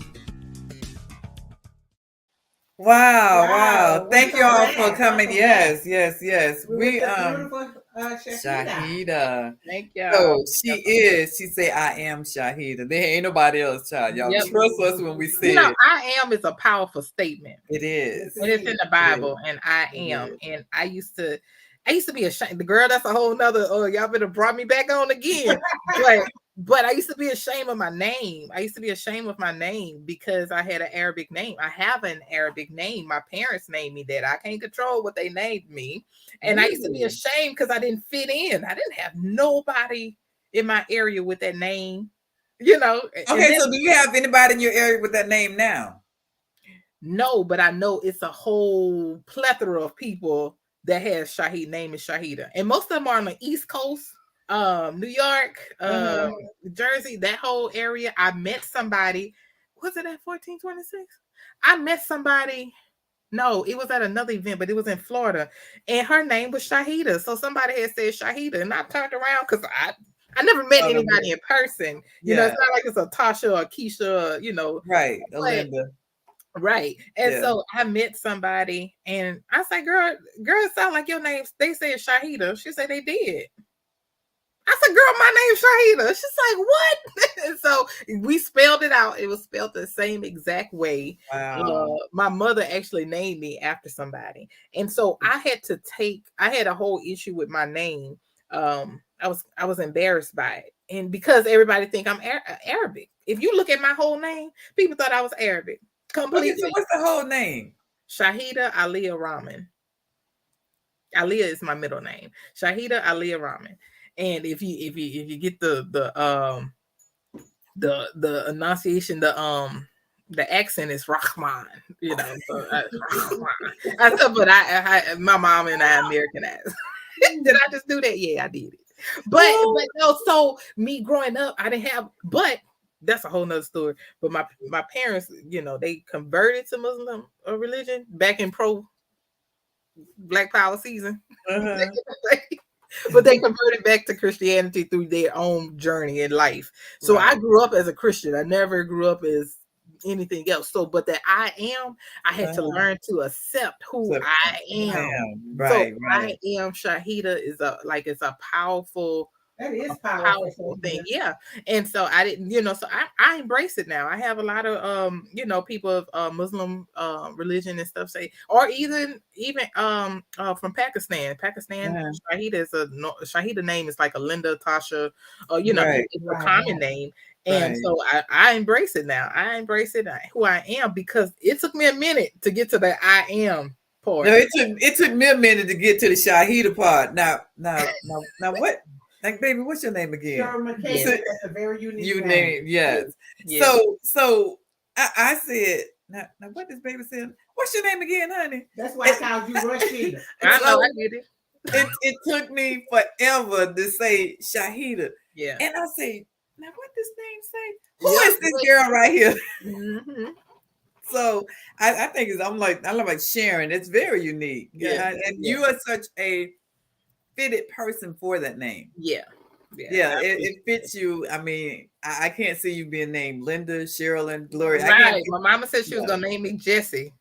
S2: Wow. Thank you all for coming. Yes. We
S3: Shahida.
S2: Shahidah.
S4: Thank y'all.
S2: So she said, I am Shahidah. There ain't nobody else, child. Y'all trust us when we say it.
S4: I am is a powerful statement.
S2: It is.
S4: And it's in the Bible, and I am. And I used to be ashamed. The girl, that's a whole nother, y'all better brought me back on again. But I used to be ashamed of my name. I used to be ashamed of my name because I had an Arabic name. I have an Arabic name. My parents named me that. I can't control what they named me. And I used to be ashamed because I didn't fit in. I didn't have nobody in my area with that name,
S2: Okay, so do you have anybody in your area with that name now?
S4: No, but I know it's a whole plethora of people that has name is Shahidah. And most of them are on the East Coast. New York, Jersey, that whole area. I met somebody. Was it at 1426? I met somebody. No, it was at another event, but it was in Florida, and her name was Shahidah. So somebody had said Shahidah, and I turned around because I never met anybody in person. You know, it's not like it's a Tasha or Keisha,
S2: Right, Linda.
S4: Right. And so I met somebody, and I said, girl, it sound like your name. They said Shahidah. She said they did. I said, girl, my name's Shahidah. She's like, what? And so we spelled it out. It was spelled the same exact way.
S2: Wow.
S4: My mother actually named me after somebody. And so I had a whole issue with my name. I was embarrassed by it. And because everybody think I'm Arabic. If you look at my whole name, people thought I was Arabic. Completely.
S2: Okay, so what's the whole name?
S4: Shahidah Alia Rahman. Alia is my middle name. Shahidah Alia Rahman. And if you get the enunciation, the accent is Rahman, So but my mom and I Americanized. Did I just do that? Yeah, I did it. But no, so me growing up, I didn't have. But that's a whole nother story. But my parents, they converted to Muslim religion back in pro Black Power season. But they converted back to Christianity through their own journey in life. So I grew up as a Christian. I never grew up as anything else. So, but that I had to learn to accept who I am.
S2: Right.
S4: I am Shahidah is it's a powerful.
S3: That is
S4: powerful thing. Yeah. And so I didn't, so I embrace it now. I have a lot of people of Muslim religion and stuff say, or even from Pakistan. Shahidah is Shahidah name is like a Linda, Tasha, it's a common name. And so I embrace it now. I embrace it who I am because it took me a minute to get to the I am part.
S2: No, it took me a minute to get to the Shahidah part. Now what? Like, baby, what's your name again?
S3: That's a very unique
S2: name. Yes. So I said, now what does baby say? What's your name again, honey?
S3: That's why I called you Rashida.
S4: I know, I get it.
S2: It took me forever to say Shahidah.
S4: Yeah.
S2: And I say, now what does name say? Who is this girl right here?
S4: Mm-hmm.
S2: So I think I like Sharon. It's very unique.
S4: Yeah.
S2: And you are such a fitted person for that name.
S4: Yeah.
S2: It fits you. I mean, I can't see you being named Linda, Sharilyn, Gloria.
S4: Right. My mama said she was gonna name me Jessie.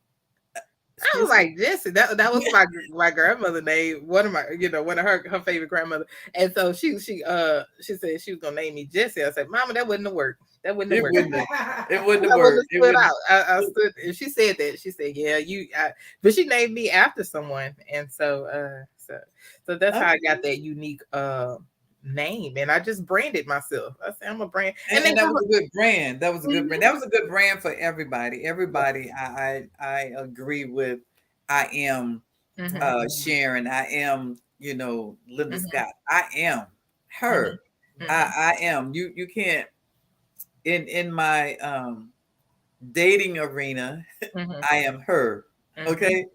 S4: I was like, Jessie. That was my grandmother's name. One of her favorite grandmother. And so she said she was gonna name me Jessie. I said, Mama, that wouldn't have worked. It wouldn't have worked. I stood, and she said that. She said, "Yeah, but she named me after someone, and so that's how I got that unique name, and I just branded myself. I said I'm a brand,
S2: and that was a good brand. That was a good brand. That was a good brand for everybody. Everybody, I agree with. I am Sharon. I am, Linda Scott. I am her. I am. You can't in my dating arena. I am her. Okay.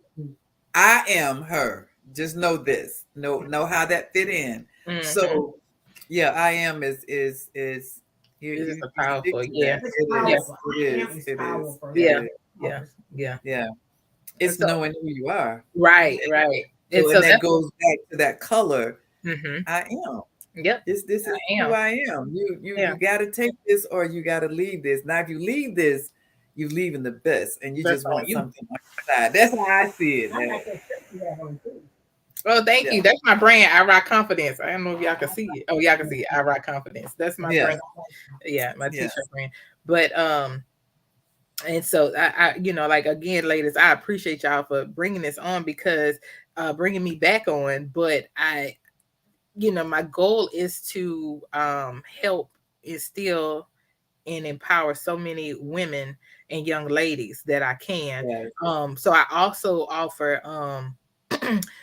S2: I am her. Just know this. Know how that fit in. So yeah, I am is you
S4: This is
S2: you
S4: a
S2: you stick
S4: powerful,
S2: to
S4: yeah,
S2: that.
S3: It's
S2: It is.
S3: powerful.
S2: It
S3: I
S2: is.
S3: am is
S2: It is.
S3: powerful.
S2: It
S4: yeah,
S2: is.
S4: yeah.
S2: Yeah. It's
S4: So
S2: knowing who you are.
S4: right, right. And
S2: So
S4: so
S2: and that
S4: that's
S2: goes back to that color.
S4: mm-hmm.
S2: I am.
S4: Yep,
S2: This is
S4: I
S2: who
S4: am.
S2: I am. You
S4: Yeah,
S2: gotta take this or you gotta leave this. Now if you leave this, you're leaving the best and you
S4: that's
S2: just
S4: on
S2: want
S4: you.
S2: something on your side. That's how I see it.
S3: I got that shirt you have on too.
S4: Oh, thank
S2: Yeah.
S4: you. That's my brand. I rock confidence. I don't know if y'all can see it. Oh, y'all can see it. I rock confidence. That's my
S2: Yeah.
S4: brand. Yeah, my
S2: Yeah.
S4: t-shirt brand. But and so I like again, ladies, I appreciate y'all for bringing this on because bringing me back on. But my goal is to help instill and empower so many women and young ladies that I can.
S2: Yeah.
S4: So I also offer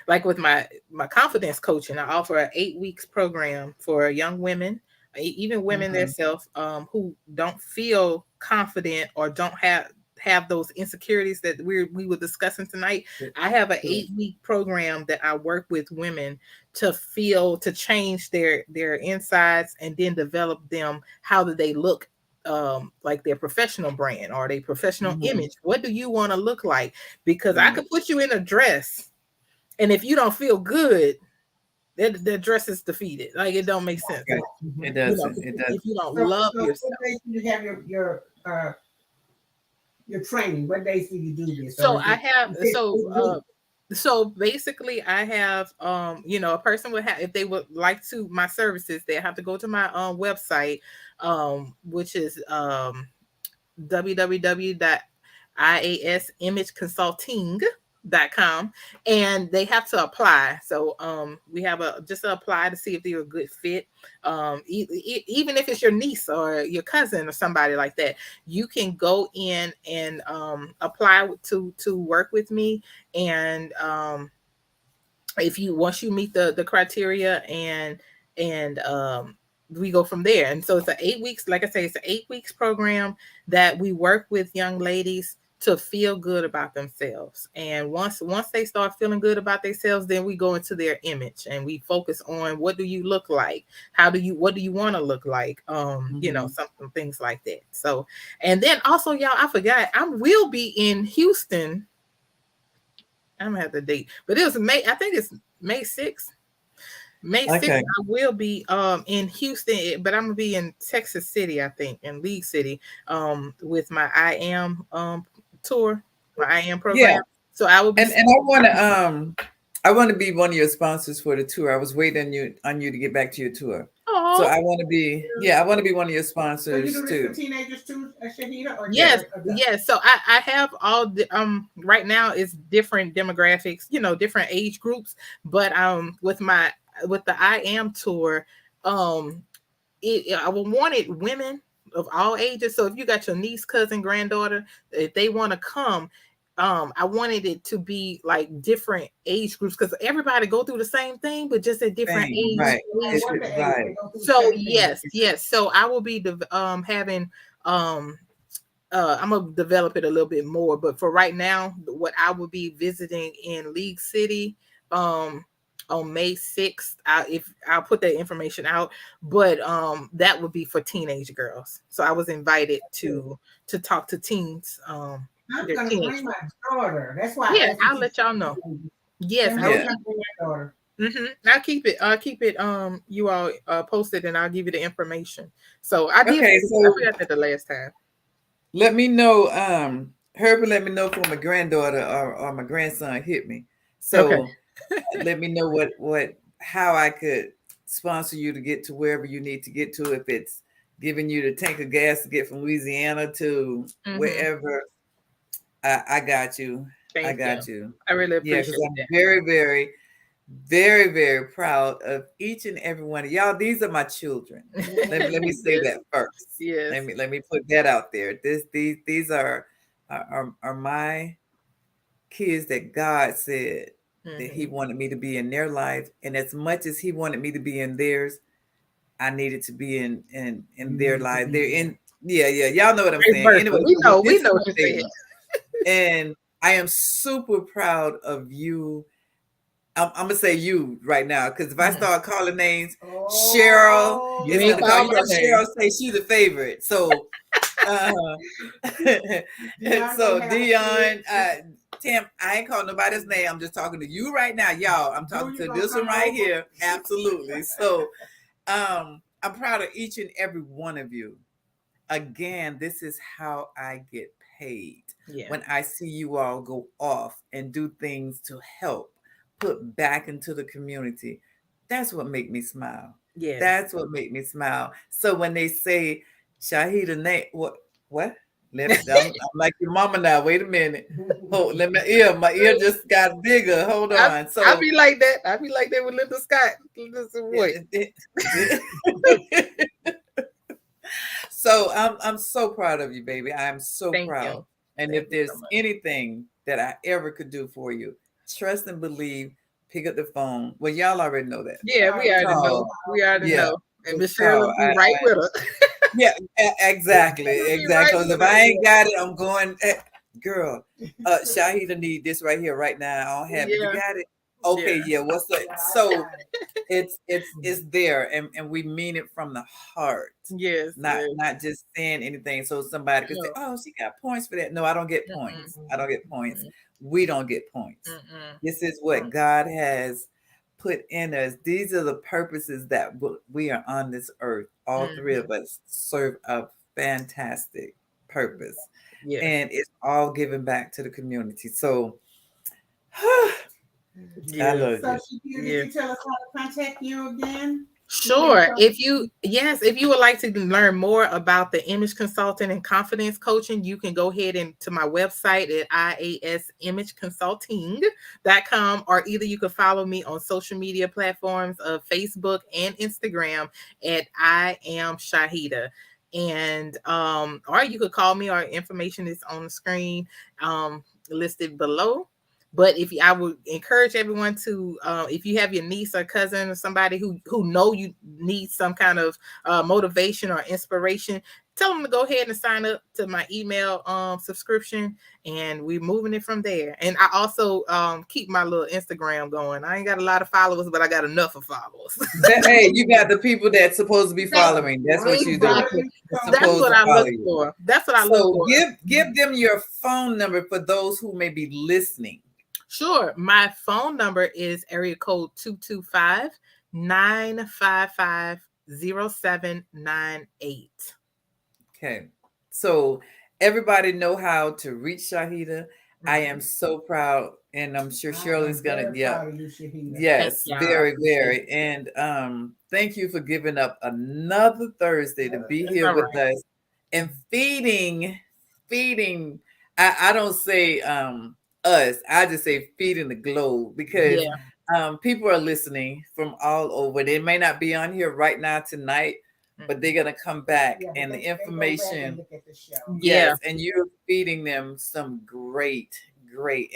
S4: like with my confidence coaching, I offer an 8 weeks program for young women, even women
S2: Mhm.
S4: themselves, who don't feel confident or don't have those insecurities that we were discussing tonight. I have an 8 week program that I work with women to change their insides and then develop them. How do they look, like their professional brand or their professional image? What do you want to look like? Because I could put you in a dress, and if you don't feel good, the dress is defeated. Like it don't make sense.
S2: Right. It doesn't. It
S4: If
S2: doesn't.
S4: you don't
S3: So,
S4: love
S3: so
S4: yourself.
S3: what days do you have your training? What days do you do this? Or
S4: So
S3: is
S4: I
S3: it,
S4: have
S3: you said 8 weeks?
S4: so basically I have a person would have, if they would like to my services, they have to go to my website, which is www.iasimageconsulting.com, and they have to apply. So we have just to apply to see if they're a good fit. Even if it's your niece or your cousin or somebody like that, you can go in and apply to work with me. And if you once you meet the criteria, and we go from there. And so it's an 8 weeks, like I say, it's an 8 weeks program that we work with young ladies to feel good about themselves. And once they start feeling good about themselves, then we go into their image and we focus on what do you look like, what do you want to look like, something, things like that. So, and then also, y'all, I forgot, I will be in Houston. I don't have the date, but it was May. I think it's May 6th. May 6th,
S2: Okay.
S4: I will be in Houston, but I'm gonna be in Texas City, I think, in League City, with my I.A.M tour, my I.A.M
S2: Yeah.
S4: program. So I will be
S2: And I want to be one of your sponsors for the tour. I was waiting on you to get back to your tour. So
S4: oh
S2: I want to be one of your
S3: So you
S2: sponsors
S3: do this for
S2: too.
S3: teenagers too, Shahida, or just
S4: yes,
S3: adults?
S4: yes. So I have all the right now it's different demographics, different age groups, but with the I.A.M tour, um I wanted women of all ages. So if you got your niece, cousin, granddaughter, if they want to come, I wanted it to be like different age groups because everybody go through the same thing, but just at different
S2: Thing,
S4: age.
S2: right.
S3: No matter what the age,
S2: Right.
S3: they go through the
S4: So
S3: same thing.
S4: yes. So I will be having I'm gonna develop it a little bit more, but for right now, what I will be visiting in League City, on May 6th. I'll put that information out, but that would be for teenage girls. So I was invited to talk to teens.
S3: I'm
S4: They're
S3: gonna
S4: teenage.
S3: bring my daughter. That's why
S4: Yeah,
S3: I asked you
S4: I'll let y'all know. Yes,
S3: Then
S4: I will.
S3: maybe I'll bring my daughter.
S4: I'll keep it. You all posted, and I'll give you the information. So I did.
S2: Okay,
S4: I
S2: so
S4: forgot that the last time.
S2: let me know, Herbert, let me know if my granddaughter or my grandson hit me.
S4: Okay.
S2: So let me know how I could sponsor you to get to wherever you need to get to. If it's giving you the tank of gas to get from Louisiana to wherever, I got you. I
S4: Thank you.
S2: got you.
S4: I really
S2: Yeah, because
S4: appreciate
S2: I'm
S4: that.
S2: very, very, very, very proud of each and every one of y'all. These are my children. Let me say that first.
S4: Yes.
S2: Let me put that out there. These are my kids that God said that He wanted me to be in their life, and as much as He wanted me to be in theirs, I needed to be in their life. They're in, yeah. Y'all know what I'm saying. Anyway,
S4: we know
S2: this is
S4: what
S2: what
S4: you're
S2: they
S4: saying.
S2: are. And I am super proud of you. I'm gonna say you right now, because if I start calling names, Cheryl
S3: Oh,
S2: is
S4: You ain't
S2: gonna call.
S4: call
S2: You
S4: my
S2: know,
S4: name.
S2: Cheryl say she's a favorite. So, uh,
S3: Dion
S2: so
S3: gonna have a
S2: Dion,
S3: fit.
S2: Tim, I ain't calling nobody's name. I'm just talking to you right now, y'all. I'm talking
S3: Junior
S2: to
S3: gonna
S2: this one
S3: come
S2: right
S3: over.
S2: here. Absolutely. So, I'm proud of each and every one of you. Again, this is how I get paid.
S4: Yeah.
S2: When I see you all go off and do things to help put back into the community, that's what make me smile.
S4: Yes.
S2: That's what make me smile. So when they say Shahidah name, what? I'm like your mama now. Wait a minute. Hold, my ear just got bigger. Hold on.
S4: I
S2: So
S4: be like that. I be like that with Linda Scott. Wait.
S2: So I'm so proud of you, baby. I'm so
S4: Thank
S2: proud.
S4: you.
S2: And
S4: Thank
S2: if
S4: you so
S2: there's
S4: much.
S2: anything that I ever could do for you, trust and believe, pick up the phone. Well, y'all already know that.
S4: Yeah, we already know.
S2: Call.
S4: We already
S2: Yeah.
S4: know. And
S2: Just
S4: Miss
S2: call.
S4: Sharilyn be right with her.
S2: Yeah, exactly.
S4: She'll be right
S2: Exactly. 'Cause if
S4: with her.
S2: I ain't got it, I'm going, girl, Shahida need this right here, right now. I don't have it. You
S4: Yeah.
S2: got it? Okay,
S4: Yeah.
S2: yeah. What's up? So it's there, and we mean it from the heart,
S4: Yes.
S2: not
S4: Yes.
S2: not just saying anything so somebody could say,
S4: No.
S2: oh, she got points for that. No, I don't get points. I don't get points. We don't get points.
S4: Mm-mm.
S2: This is what God has put in us. These are the purposes that we are on this earth. All three of us serve a fantastic purpose,
S4: Yes.
S2: and it's all given back to the community. So I
S4: Yeah.
S2: love
S3: So,
S2: you.
S3: Shakira,
S4: Yeah.
S3: did you tell us how to contact you again?
S4: Sure. If you would like to learn more about the image consulting and confidence coaching, you can go ahead and to my website at I.A.S imageconsulting.com, or either you can follow me on social media platforms of Facebook and Instagram at I am Shahidah. And or you could call me, or information is on the screen listed below. But I would encourage everyone to, if you have your niece or cousin or somebody who know you need some kind of motivation or inspiration, tell them to go ahead and sign up to my email subscription, and we're moving it from there. And I also keep my little Instagram going. I ain't got a lot of followers, but I got enough of followers.
S2: Hey, you got the people that's supposed to be following. That's what you do.
S4: Exactly.
S2: They're
S4: That's
S2: supposed
S4: what
S2: to
S4: I
S2: follow
S4: look
S2: you.
S4: for. That's what I look
S2: So
S4: for.
S2: give them your phone number for those who may be listening.
S4: Sure. My phone number is area code 225-955-0798.
S2: Okay. So everybody know how to reach Shahidah. I am so proud, and I'm sure Shirley's gonna, yeah. Yes, very, very. And thank you for giving up another Thursday to be here with us and feeding. I don't say us, I just say feeding the globe, because people are listening from all over. They may not be on here right now tonight, but they're gonna come back, and the information. Yes, and you're feeding them some great,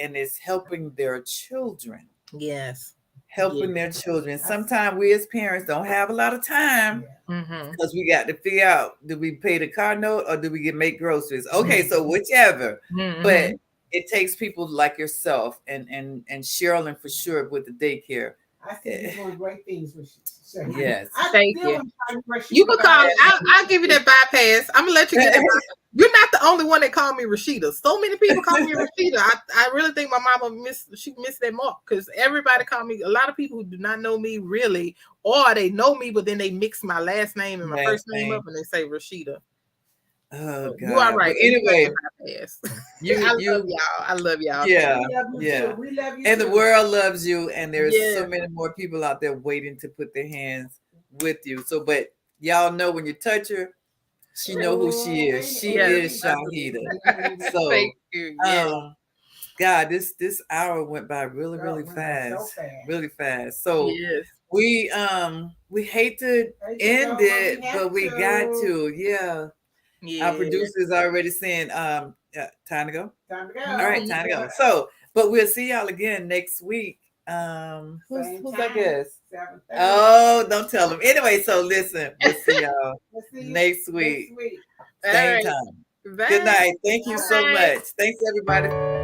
S2: and it's helping their children.
S4: Yes.
S2: Helping their children. Sometimes we as parents don't have a lot of time, because we got to figure out, do we pay the car note or do we make groceries? Okay, so whichever. But it takes people like yourself and Sharilyn for sure with the daycare.
S3: I think you're doing great things with you.
S2: Yes.
S4: Thank you. You can call me. I'll give you that bypass. I'm gonna let you get that. You're not the only one that called me Rashida. So many people call me Rashida. I really think my mama missed that mark, because everybody called me. A lot of people who do not know me really, or they know me, but then they mix my last name and my first name up and they say Rashida.
S2: Oh God.
S4: You are right.
S2: But anyway,
S4: I love y'all. I love y'all.
S2: Yeah.
S3: We love you
S2: and
S3: too.
S2: the world loves you, and there's so many more people out there waiting to put their hands with you. So, but y'all know, when you touch her, she know who she is. She is Shahidah. So
S4: thank you.
S2: God, this hour went by really,
S3: Girl,
S2: really
S3: it went by so
S2: fast.
S3: fast.
S2: Really fast. So
S4: Yes.
S2: we hate to end it, but we got to. Yeah. Our
S4: Yeah.
S2: producer's already saying time to go.
S3: Time to go.
S2: All right, time to go. So, but we'll see y'all again next week. Who's our guest?
S3: 7:30.
S2: Oh, don't tell them. Anyway, so listen, we'll see y'all
S3: We'll see you
S2: next week.
S3: next week.
S4: All
S2: Same
S4: right.
S2: time.
S4: Bye.
S2: Good night. Thank you so
S4: Bye.
S2: much. Thanks, everybody.